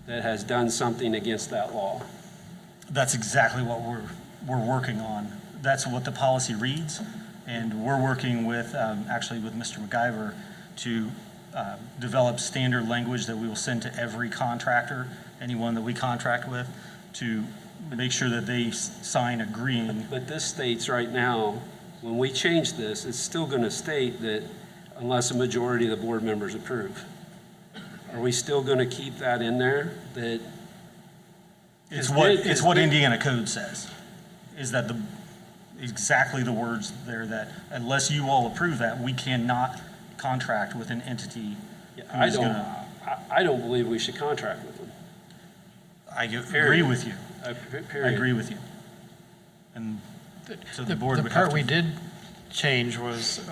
Speaker 12: that has done something against that law.
Speaker 2: That's exactly what we're working on. That's what the policy reads, and we're working with, actually with Mr. McIver to develop standard language that we will send to every contractor, anyone that we contract with, to make sure that they sign agreeing.
Speaker 12: But this states right now, when we change this, it's still going to state that unless a majority of the board members approve. Are we still going to keep that in there? That
Speaker 2: it's what Indiana code says, is that exactly the words there that unless you all approve that, we cannot contract with an entity.
Speaker 12: I don't believe we should contract with them.
Speaker 2: I agree with you.
Speaker 12: Period.
Speaker 2: I agree with you. And so the board would
Speaker 16: part
Speaker 2: have to.
Speaker 16: we did change was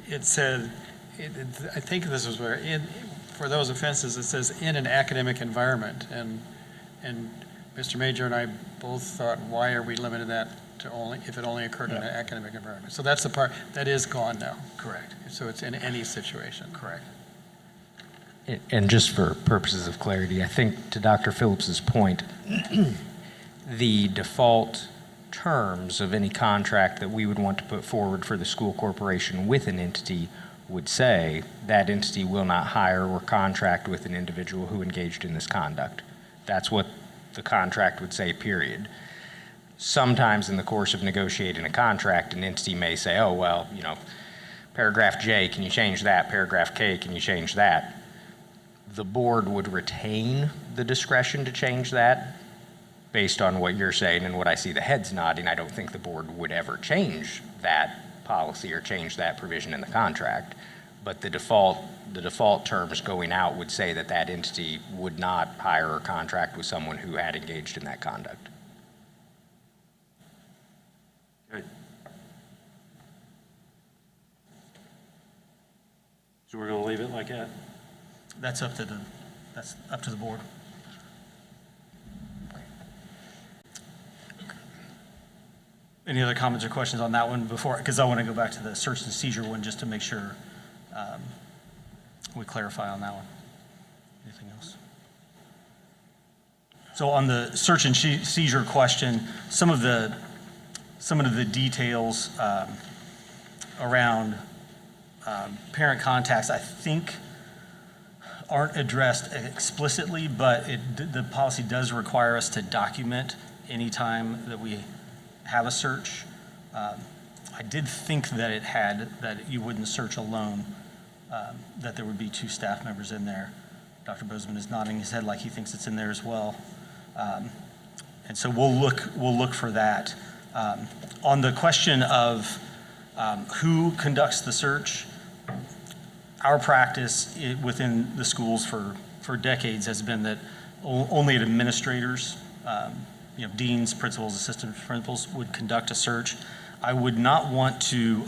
Speaker 16: it said, I think this was where for those offenses it says in an academic environment, and Mr. Major and I both thought, why are we limiting that to only if it only occurred in an academic environment? So that's the part that is gone now.
Speaker 2: Correct.
Speaker 16: So it's in any situation.
Speaker 2: Correct.
Speaker 18: And just for purposes of clarity, I think to Dr. Phillips's point, the default terms of any contract that we would want to put forward for the school corporation with an entity would say that entity will not hire or contract with an individual who engaged in this conduct. That's what the contract would say, period. Sometimes in the course of negotiating a contract, an entity may say, oh, well, you know, paragraph J, can you change that? Paragraph K, can you change that? The board would retain the discretion to change that based on what you're saying and what I see the heads nodding. I don't think the board would ever change that policy or change that provision in the contract. But the default terms going out would say that that entity would not hire or contract with someone who had engaged in that conduct.
Speaker 12: Okay. So we're going to leave it like that?
Speaker 2: That's up to the board. Any other comments or questions on that one before, because I want to go back to the search and seizure one just to make sure we clarify on that one. Anything else? So on the search and seizure question, some of the details around parent contacts, I think, aren't addressed explicitly, but the policy does require us to document any time that we have a search. I did think that it had, that you wouldn't search alone, that there would be 2 staff members in there. Dr. Bozeman is nodding his head like he thinks it's in there as well. And so we'll look for that. On the question of who conducts the search, our practice within the schools for decades has been that only administrators, deans, principals, assistant principals would conduct a search. I would not want to,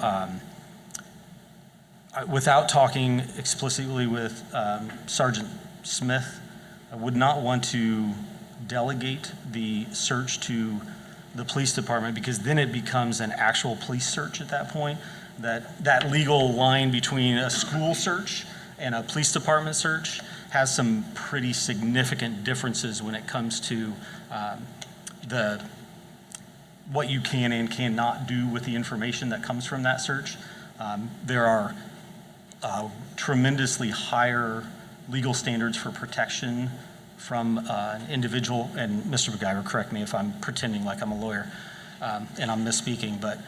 Speaker 2: without talking explicitly with Sergeant Smith, I would not want to delegate the search to the police department, because then it becomes an actual police search at that point. That legal line between a school search and a police department search has some pretty significant differences when it comes to what you can and cannot do with the information that comes from that search. There are tremendously higher legal standards for protection from an individual, and Mr. McGyver, correct me if I'm pretending like I'm a lawyer and I'm misspeaking, but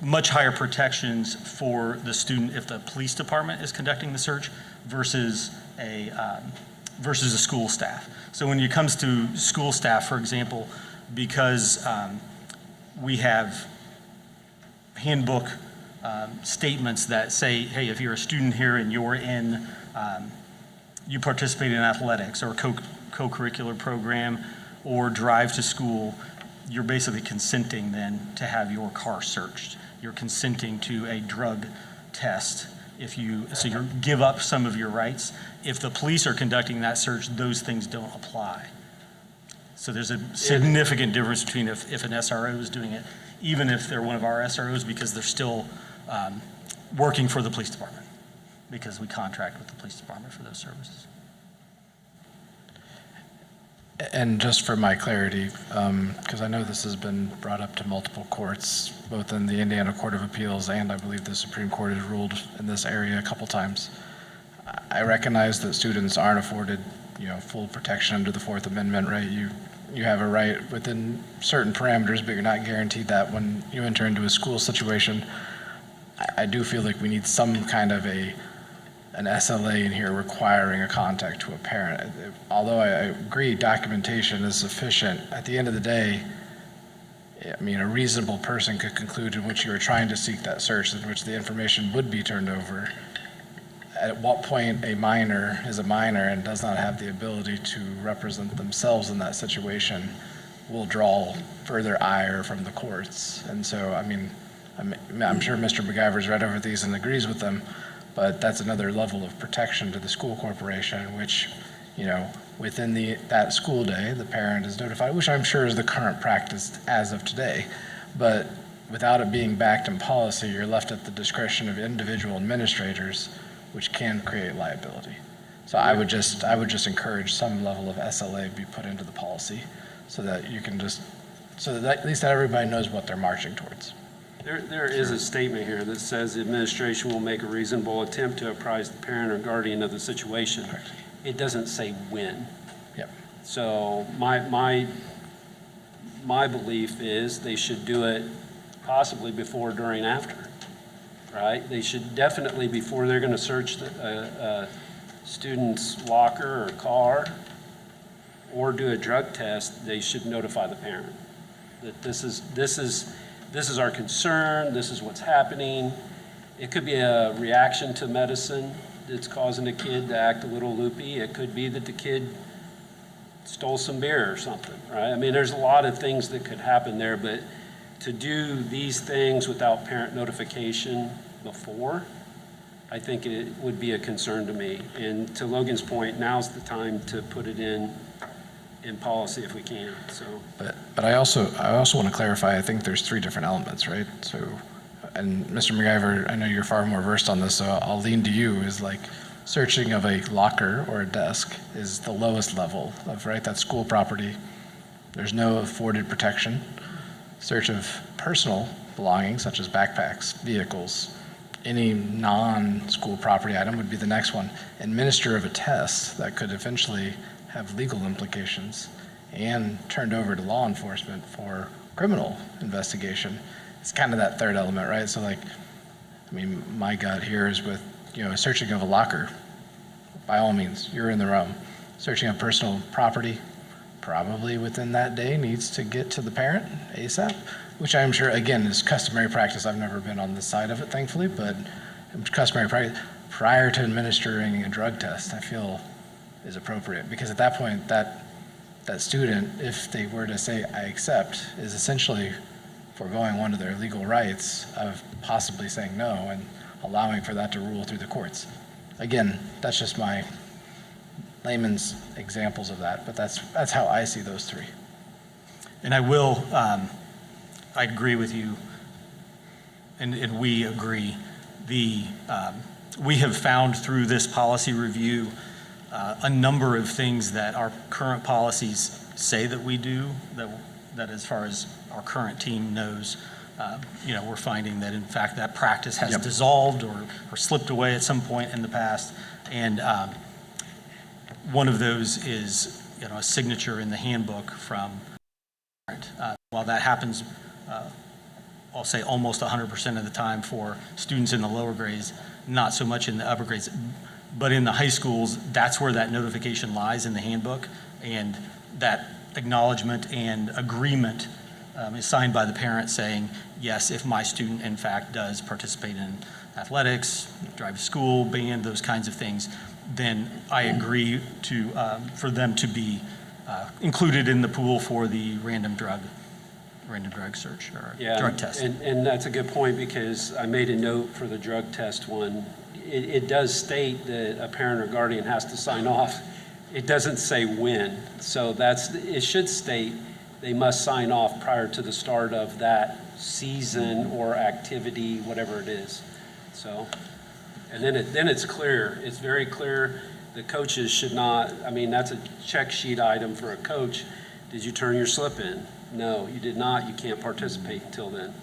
Speaker 2: much higher protections for the student if the police department is conducting the search versus a school staff. So when it comes to school staff, for example, because we have handbook statements that say, hey, if you're a student here and you're in, you participate in athletics or a co-curricular program or drive to school, you're basically consenting then to have your car searched. You're consenting to a drug test. So you give up some of your rights. If the police are conducting that search, those things don't apply. So there's a significant difference between if an SRO is doing it, even if they're one of our SROs, because they're still working for the police department, because we contract with the police department for those services.
Speaker 14: And just for my clarity, because I know this has been brought up to multiple courts, both in the Indiana Court of Appeals and I believe the Supreme Court has ruled in this area a couple times. I recognize that students aren't afforded, full protection under the Fourth Amendment, right? You have a right within certain parameters, but you're not guaranteed that when you enter into a school situation. I do feel like we need some kind of an SLA in here requiring a contact to a parent. Although I agree documentation is sufficient, at the end of the day, I mean, a reasonable person could conclude in which you were trying to seek that search, in which the information would be turned over. At what point a minor is a minor and does not have the ability to represent themselves in that situation will draw further ire from the courts. And so, I mean, I'm sure Mr. McGyver's read over these and agrees with them, but that's another level of protection to the school corporation, which, within that school day, the parent is notified, which I'm sure is the current practice as of today. But without it being backed in policy, you're left at the discretion of individual administrators, which can create liability. So I would just encourage some level of SLA be put into the policy so that you can so that at least everybody knows what they're marching towards.
Speaker 12: There is a statement here that says the administration will make a reasonable attempt to apprise the parent or guardian of the situation.
Speaker 14: Correct.
Speaker 12: It doesn't say when.
Speaker 14: Yep.
Speaker 12: So my belief is they should do it possibly before, during, after, right? They should definitely, before they're going to search a student's locker or car or do a drug test, they should notify the parent that this is this is our concern, this is what's happening. It could be a reaction to medicine that's causing a kid to act a little loopy. It could be that the kid stole some beer or something, right? I mean, there's a lot of things that could happen there, but to do these things without parent notification before, I think it would be a concern to me. And to Logan's point, now's the time to put it in policy if we can, so.
Speaker 14: But I also want to clarify, I think there's 3 different elements, right? So, and Mr. McIver, I know you're far more versed on this, so I'll lean to you, is like searching of a locker or a desk is the lowest level of, right, that's school property. There's no afforded protection. Search of personal belongings such as backpacks, vehicles, any non-school property item would be the next one. Administer of a test that could eventually have legal implications and turned over to law enforcement for criminal investigation. It's kind of that third element, right? So like, I mean, my gut here is with, searching of a locker, by all means, you're in the realm. Searching of personal property, probably within that day needs to get to the parent ASAP, which I'm sure, again, is customary practice. I've never been on this side of it, thankfully, but customary practice prior to administering a drug test, I feel is appropriate, because at that point, that student, if they were to say, I accept, is essentially foregoing one of their legal rights of possibly saying no and allowing for that to rule through the courts. Again, that's just my layman's examples of that, but that's how I see those 3.
Speaker 2: And I will, I agree with you, and we agree. We have found through this policy review a number of things that our current policies say that we do, that as far as our current team knows, we're finding that in fact that practice has dissolved or slipped away at some point in the past. And one of those is a signature in the handbook from while that happens, I'll say almost 100% of the time for students in the lower grades, not so much in the upper grades. But in the high schools, that's where that notification lies in the handbook, and that acknowledgement and agreement is signed by the parent saying, yes, if my student in fact does participate in athletics, drive to school, band, those kinds of things, then I agree for them to be included in the pool for the random drug search or drug test.
Speaker 12: And that's a good point, because I made a note for the drug test one. It does state that a parent or guardian has to sign off. It doesn't say when. So it should state they must sign off prior to the start of that season or activity, whatever it is. So, and then it's clear. It's very clear. The coaches should not, I mean, that's a check sheet item for a coach. Did you turn your slip in? No, you did not. You can't participate until then.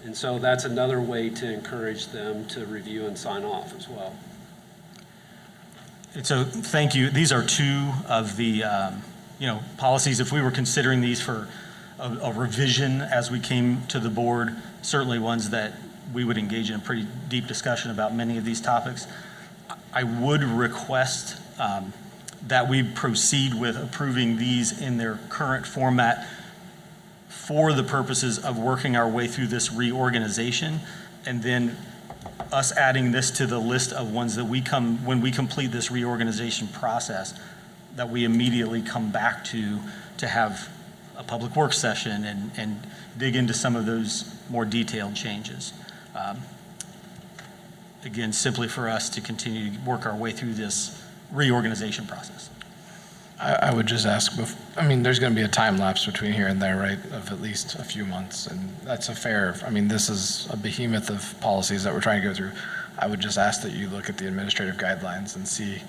Speaker 12: And so that's another way to encourage them to review and sign off as well.
Speaker 2: And so thank you. These are 2 of the policies. If we were considering these for a revision as we came to the board, certainly ones that we would engage in a pretty deep discussion about many of these topics. I would request that we proceed with approving these in their current format for the purposes of working our way through this reorganization, and then us adding this to the list of ones that when we complete this reorganization process, that we immediately come back to have a public work session and dig into some of those more detailed changes. Again, simply for us to continue to work our way through this reorganization process.
Speaker 14: I would just ask, there's going to be a time lapse between here and there, right, of at least a few months, and that's this is a behemoth of policies that we're trying to go through. I would just ask that you look at the administrative guidelines and see,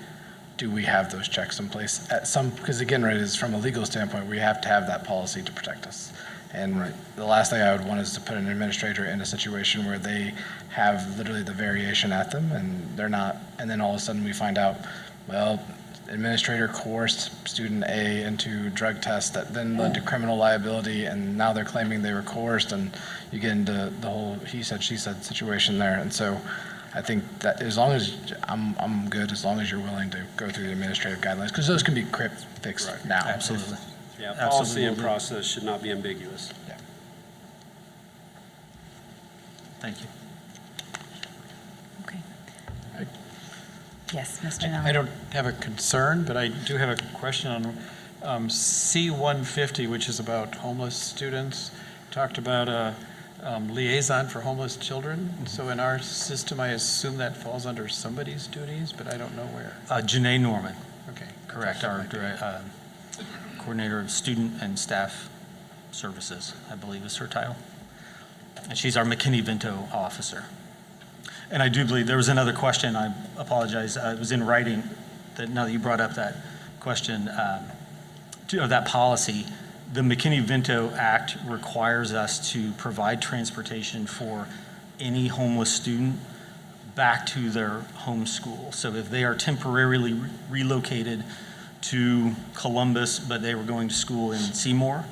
Speaker 14: do we have those checks in place because again, right, is from a legal standpoint, we have to have that policy to protect us. And the last thing I would want is to put an administrator in a situation where they have literally the variation at them and they're not, and then all of a sudden we find out, well, administrator coerced student A into drug tests that then led to criminal liability, and now they're claiming they were coerced, and you get into the whole he said, she said situation there. And so I think that as long as I'm good, as long as you're willing to go through the administrative guidelines, because those can be fixed now.
Speaker 2: Absolutely.
Speaker 12: Yeah, policy and process should not be ambiguous.
Speaker 14: Yeah.
Speaker 2: Thank you.
Speaker 1: Okay. Yes, Mr.
Speaker 16: I
Speaker 1: Nally.
Speaker 16: don't have a concern, but I do have a question on C-150, which is about homeless students. Talked about a liaison for homeless children. So in our system, I assume that falls under somebody's duties, but I don't know where.
Speaker 2: Janae Norman.
Speaker 16: Okay.
Speaker 2: Correct, our coordinator of student and staff services, I believe is her title. And she's our McKinney-Vento officer. And I do believe there was another question, I apologize, it was in writing, that now that you brought up that question, that policy, the McKinney-Vento Act requires us to provide transportation for any homeless student back to their home school. So if they are temporarily relocated to Columbus, but they were going to school in Seymour,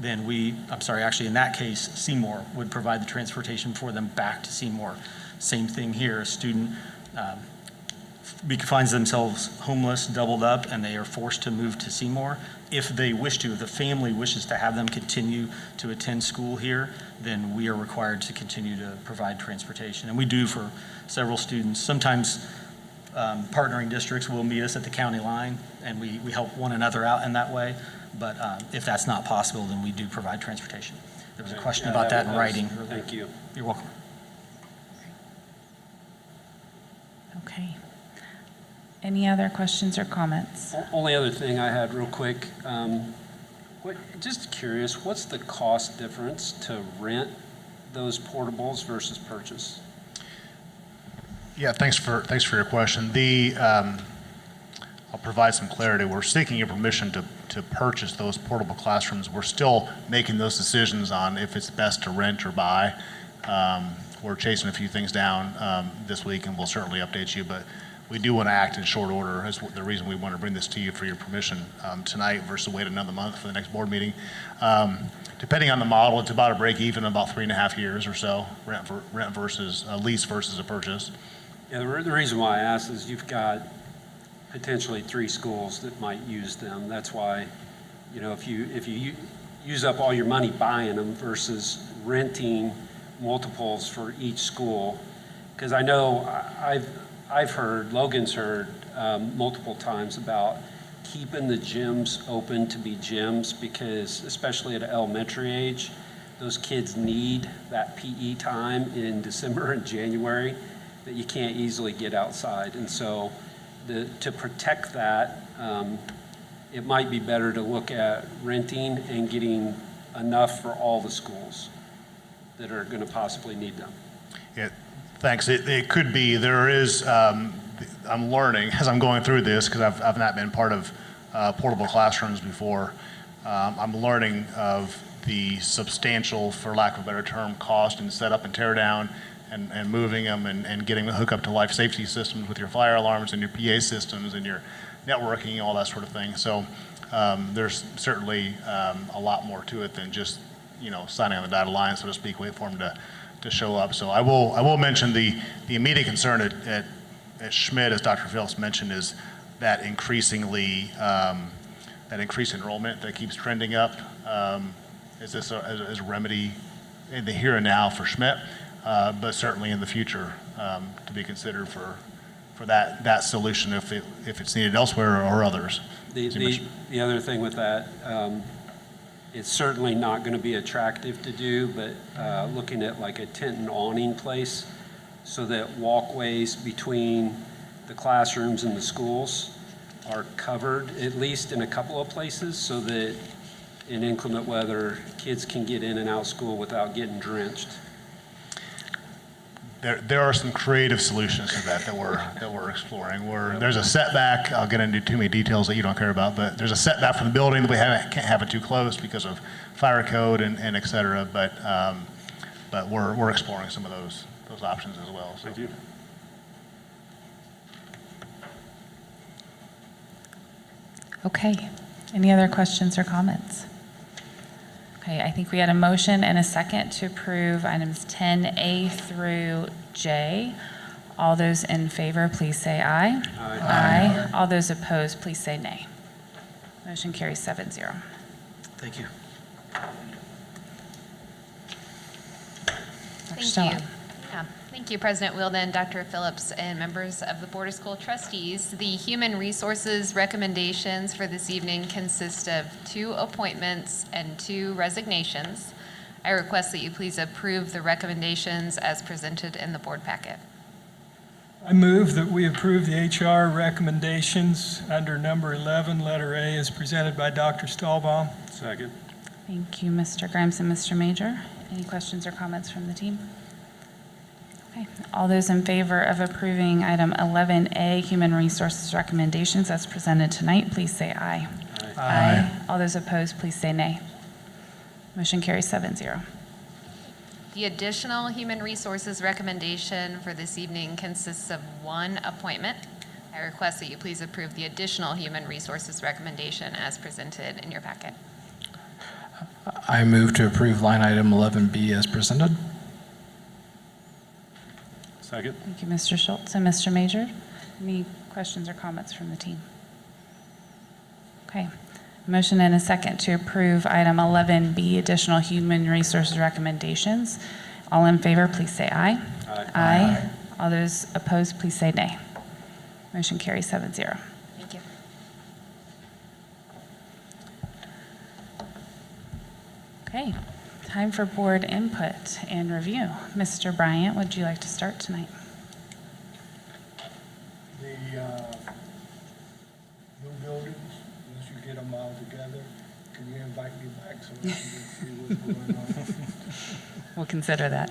Speaker 2: then in that case, Seymour would provide the transportation for them back to Seymour. Same thing here, a student finds themselves homeless, doubled up, and they are forced to move to Seymour. If they wish to, if the family wishes to have them continue to attend school here, then we are required to continue to provide transportation. And we do for several students. Sometimes partnering districts will meet us at the county line, and we help one another out in that way. But if that's not possible, then we do provide transportation. There was a question about that in writing.
Speaker 12: Thank you.
Speaker 2: You're welcome.
Speaker 1: Okay. Any other questions or comments?
Speaker 12: Only other thing I had real quick, just curious, what's the cost difference to rent those portables versus purchase?
Speaker 15: Yeah, thanks for your question. I'll provide some clarity. We're seeking your permission to purchase those portable classrooms. We're still making those decisions on if it's best to rent or buy. We're chasing a few things down this week, and we'll certainly update you, but we do want to act in short order. That's the reason we want to bring this to you for your permission tonight versus wait another month for the next board meeting. Depending on the model, it's about a break even in about 3.5 years or so, rent versus lease versus a purchase.
Speaker 12: Yeah, the reason why I asked is you've got potentially 3 schools that might use them. That's why, if you use up all your money buying them versus renting multiples for each school, because I know I've heard, Logan's heard multiple times about keeping the gyms open to be gyms, because especially at an elementary age, those kids need that PE time in December and January that you can't easily get outside. And so to protect that, it might be better to look at renting and getting enough for all the schools that are going to possibly need them.
Speaker 15: Yeah, thanks. It could be. There is, I'm learning as I'm going through this, because I've not been part of portable classrooms before. I'm learning of the substantial, for lack of a better term, cost and setup and tear down and moving them and getting them hooked up to life safety systems with your fire alarms and your PA systems and your networking, all that sort of thing. So there's certainly a lot more to it than just signing on the dotted line, so to speak, wait for them to show up. So I will mention the immediate concern at Schmidt, as Dr. Phillips mentioned, is that increasingly that increased enrollment that keeps trending up. Is this as a remedy in the here and now for Schmidt, but certainly in the future to be considered for that solution if it's needed elsewhere or others.
Speaker 12: The other thing with that, it's certainly not going to be attractive to do, but looking at like a tent and awning place so that walkways between the classrooms and the schools are covered, at least in a couple of places, so that in inclement weather, kids can get in and out of school without getting drenched.
Speaker 15: There are some creative solutions to that we're exploring. There's a setback. I'll get into too many details that you don't care about, but there's a setback from the building that we can't have it too close because of fire code and et cetera. But we're exploring some of those options as well. So.
Speaker 12: Thank you.
Speaker 1: Okay. Any other questions or comments? Okay, I think we had a motion and a second to approve items 10A through J. All those in favor, please say aye.
Speaker 12: Aye.
Speaker 1: Aye. All those opposed, please say nay. Motion carries 7-0.
Speaker 2: Thank you.
Speaker 1: Dr.
Speaker 19: Thank
Speaker 1: Stella.
Speaker 19: you. Thank you, President Wielden, Dr. Phillips, and members of the Board of School Trustees. The human resources recommendations for this evening consist of 2 appointments and 2 resignations. I request that you please approve the recommendations as presented in the board packet.
Speaker 13: I move that we approve the HR recommendations under number 11, letter A, as presented by Dr. Stahlbaum.
Speaker 12: Second.
Speaker 1: Thank you, Mr. Grimes and Mr. Major. Any questions or comments from the team? Okay. All those in favor of approving item 11A, human resources recommendations as presented tonight, please say aye. Aye. All those opposed, please say nay. Motion carries 7-0.
Speaker 19: The additional human resources recommendation for this evening consists of 1 appointment. I request that you please approve the additional human resources recommendation as presented in your packet.
Speaker 14: I move to approve line item 11B as presented.
Speaker 12: Second.
Speaker 1: Thank you, Mr. Schultz and Mr. Major. Any questions or comments from the team? Okay. Motion and a second to approve item 11B, additional human resources recommendations. All in favor, please say aye.
Speaker 12: Aye.
Speaker 1: Aye. All those opposed, please say nay. Motion carries 7-0.
Speaker 19: Thank you.
Speaker 1: Okay, time for board input and review. Mr. Bryant, would you like to start tonight?
Speaker 8: The new buildings, once you get them all together, can you invite me back so we can see what's going on?
Speaker 1: We'll consider that.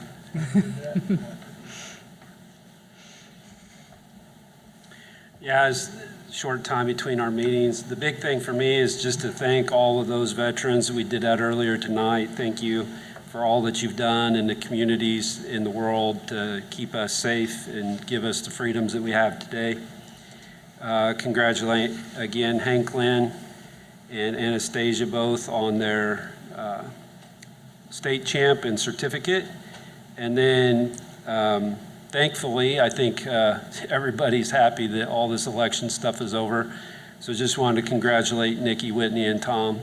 Speaker 12: Yeah, it's a short time between our meetings. The big thing for me is just to thank all of those veterans. We did that earlier tonight. Thank you for all that you've done in the communities in the world to keep us safe and give us the freedoms that we have today. Congratulate again Hank Lynn and Anastasia both on their state champ and certificate. And then thankfully, I think everybody's happy that all this election stuff is over. So just wanted to congratulate Nikki, Whitney, and Tom.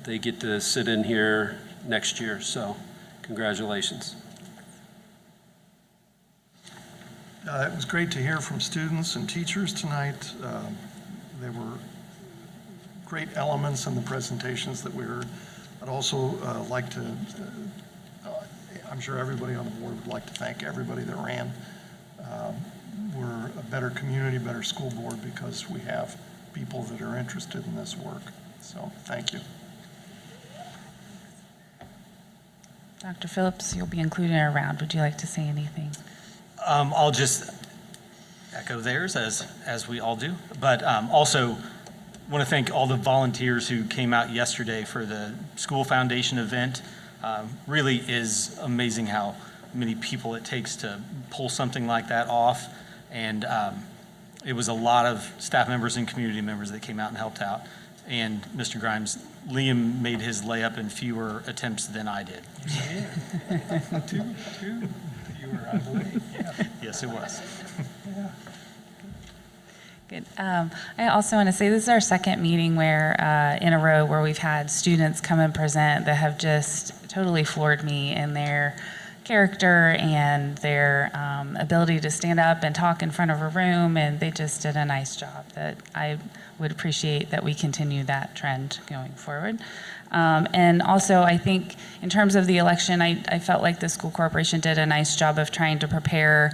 Speaker 12: They get to sit in here next year, so congratulations.
Speaker 8: It was great to hear from students and teachers tonight. There were great elements in the presentations that we heard. I'd also like to I'm sure everybody on the board would like to thank everybody that ran. We're a better community, better school board because we have people that are interested in this work. So thank you.
Speaker 1: Dr. Phillips, you'll be included in our round. Would you like to say anything?
Speaker 2: I'll just echo theirs as we all do, but also want to thank all the volunteers who came out yesterday for the School Foundation event. Really is amazing how many people it takes to pull something like that off. And it was a lot of staff members and community members that came out and helped out. And Mr. Grimes, Liam made his layup in fewer attempts than I did.
Speaker 8: Yeah. Two fewer, I believe. Yeah.
Speaker 2: Yes, it was.
Speaker 8: Yeah.
Speaker 1: Good. I also want to say this is our second meeting where, in a row where we've had students come and present that have just totally floored me in their character and their ability to stand up and talk in front of a room, and they just did a nice job that I would appreciate that we continue that trend going forward. And also, I think in terms of the election, I felt like the school corporation did a nice job of trying to prepare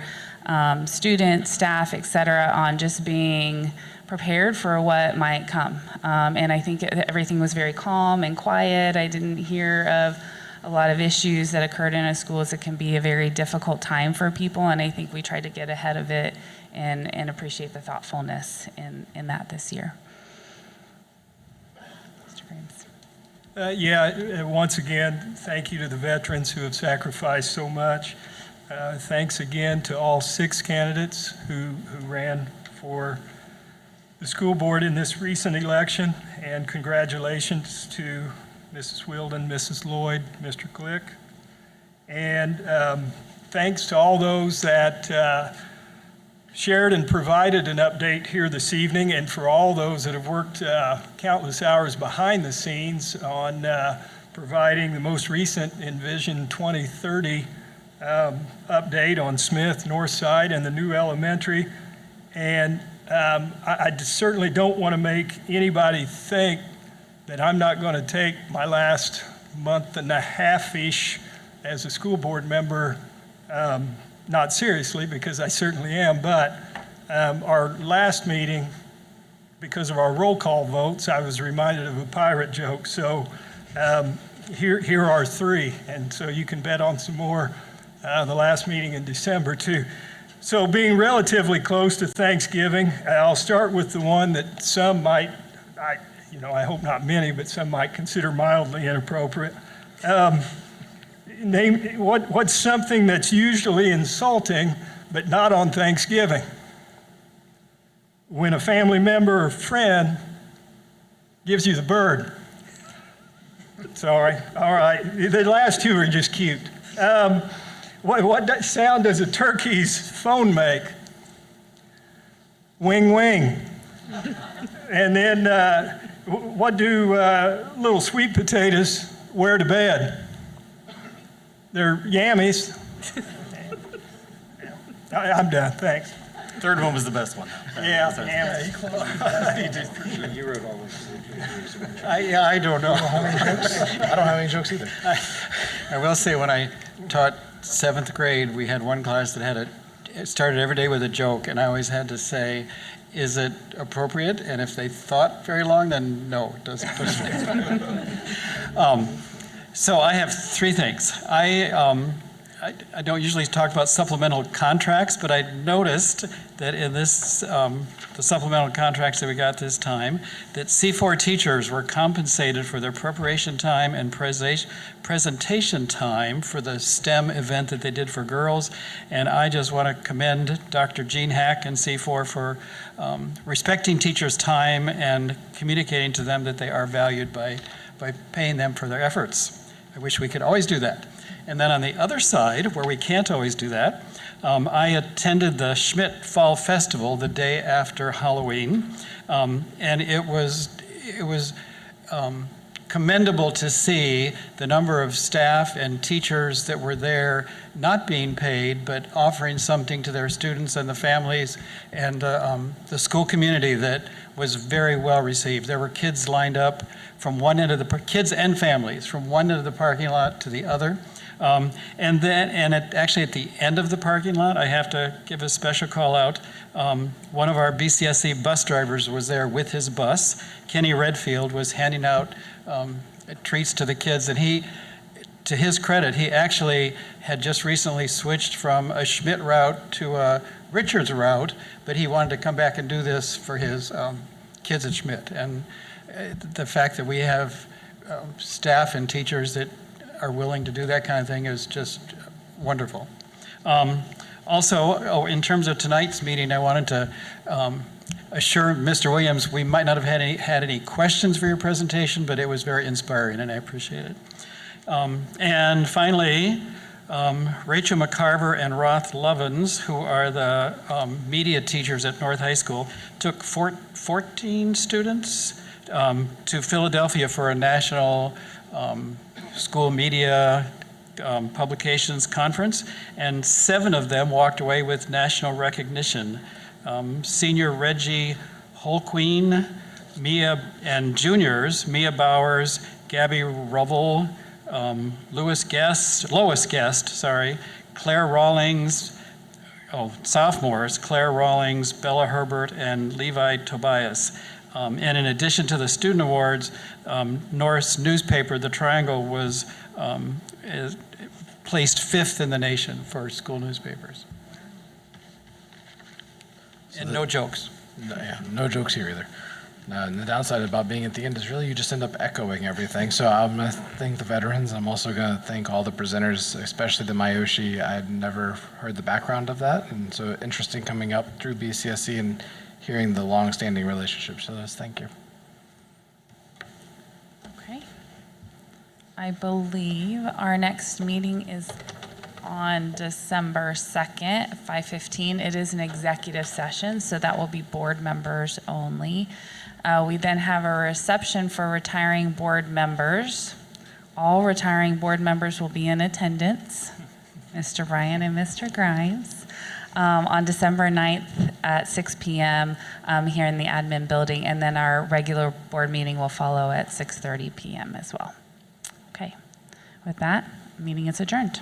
Speaker 1: students, staff, et cetera, on just being prepared for what might come. And I think everything was very calm and quiet. I didn't hear of a lot of issues that occurred in a school, as it can be a very difficult time for people. And I think we tried to get ahead of it and appreciate the thoughtfulness in that this year. Mr. Grimes.
Speaker 13: Once again, thank you to the veterans who have sacrificed so much. Thanks again to all 6 candidates who ran for the school board in this recent election, and congratulations to Mrs. Wielden, Mrs. Lloyd, Mr. Glick. And thanks to all those that shared and provided an update here this evening, and for all those that have worked countless hours behind the scenes on providing the most recent Envision 2030 update on Smith, North Side, and the new elementary. And I certainly don't want to make anybody think that I'm not going to take my last month and a half-ish as a school board member not seriously, because I certainly am, but our last meeting, because of our roll call votes, I was reminded of a pirate joke. So here are three, and so you can bet on some more the last meeting in December too. So being relatively close to Thanksgiving, I'll start with the one that some might, I hope not many, but some might consider mildly inappropriate. What's something that's usually insulting, but not on Thanksgiving? When a family member or friend gives you the bird. Sorry, all right. The last two are just cute. What sound does a turkey's phone make? Wing, wing. And then what do little sweet potatoes wear to bed? They're yammies. I'm done, thanks.
Speaker 2: Third one was the best one.
Speaker 13: Yeah,
Speaker 16: You wrote all those.
Speaker 14: I don't know how many jokes. I don't have any jokes either.
Speaker 16: I will say, when I taught 7th grade, we had one class that it started every day with a joke, and I always had to say, is it appropriate? And if they thought very long, then no, it doesn't. So I have three things. I don't usually talk about supplemental contracts, but I noticed that in this, the supplemental contracts that we got this time, that C4 teachers were compensated for their preparation time and presentation time for the STEM event that they did for girls. And I just want to commend Dr. Jean Hack and C4 for respecting teachers' time and communicating to them that they are valued by paying them for their efforts. I wish we could always do that. And then on the other side, where we can't always do that, I attended the Schmidt Fall Festival the day after Halloween, and it was commendable to see the number of staff and teachers that were there not being paid, but offering something to their students and the families and the school community that was very well received. There were kids lined up from one end of the, kids and families, from one end of the parking lot to the other. Actually at the end of the parking lot, I have to give a special call out. One of our BCSC bus drivers was there with his bus. Kenny Redfield was handing out treats to the kids, and he, to his credit, he actually had just recently switched from a Schmidt route to a Richards route, but he wanted to come back and do this for his kids at Schmidt. And the fact that we have staff and teachers that are willing to do that kind of thing is just wonderful. Also, in terms of tonight's meeting, I wanted to assure Mr. Williams we might not have had any questions for your presentation, but it was very inspiring, and I appreciate it. And finally, Rachel McCarver and Roth Lovins, who are the media teachers at North High School, took 14 students to Philadelphia for a national school media publications conference, and 7 of them walked away with national recognition. Senior Reggie Holqueen, and juniors, Mia Bowers, Gabby Rubble, Lois Guest, Claire Rawlings, sophomores, Claire Rawlings, Bella Herbert, and Levi Tobias. And in addition to the student awards, North's newspaper, The Triangle, was placed 5th in the nation for school newspapers. And no jokes.
Speaker 14: No jokes here either. And the downside about being at the end is really you just end up echoing everything. So I'm going to thank the veterans. I'm also going to thank all the presenters, especially the Miyoshi. I had never heard the background of that, and so interesting coming up through BCSC and hearing the long-standing relationship. So thank you.
Speaker 1: Okay. I believe our next meeting is on December 2nd, 5:15. It is an executive session, so that will be board members only. We then have a reception for retiring board members, all retiring board members will be in attendance, Mr. Ryan and Mr. Grimes, on December 9th at 6 p.m. Here in the admin building, and then our regular board meeting will follow at 6:30 p.m. as well. Okay, with that, meeting is adjourned.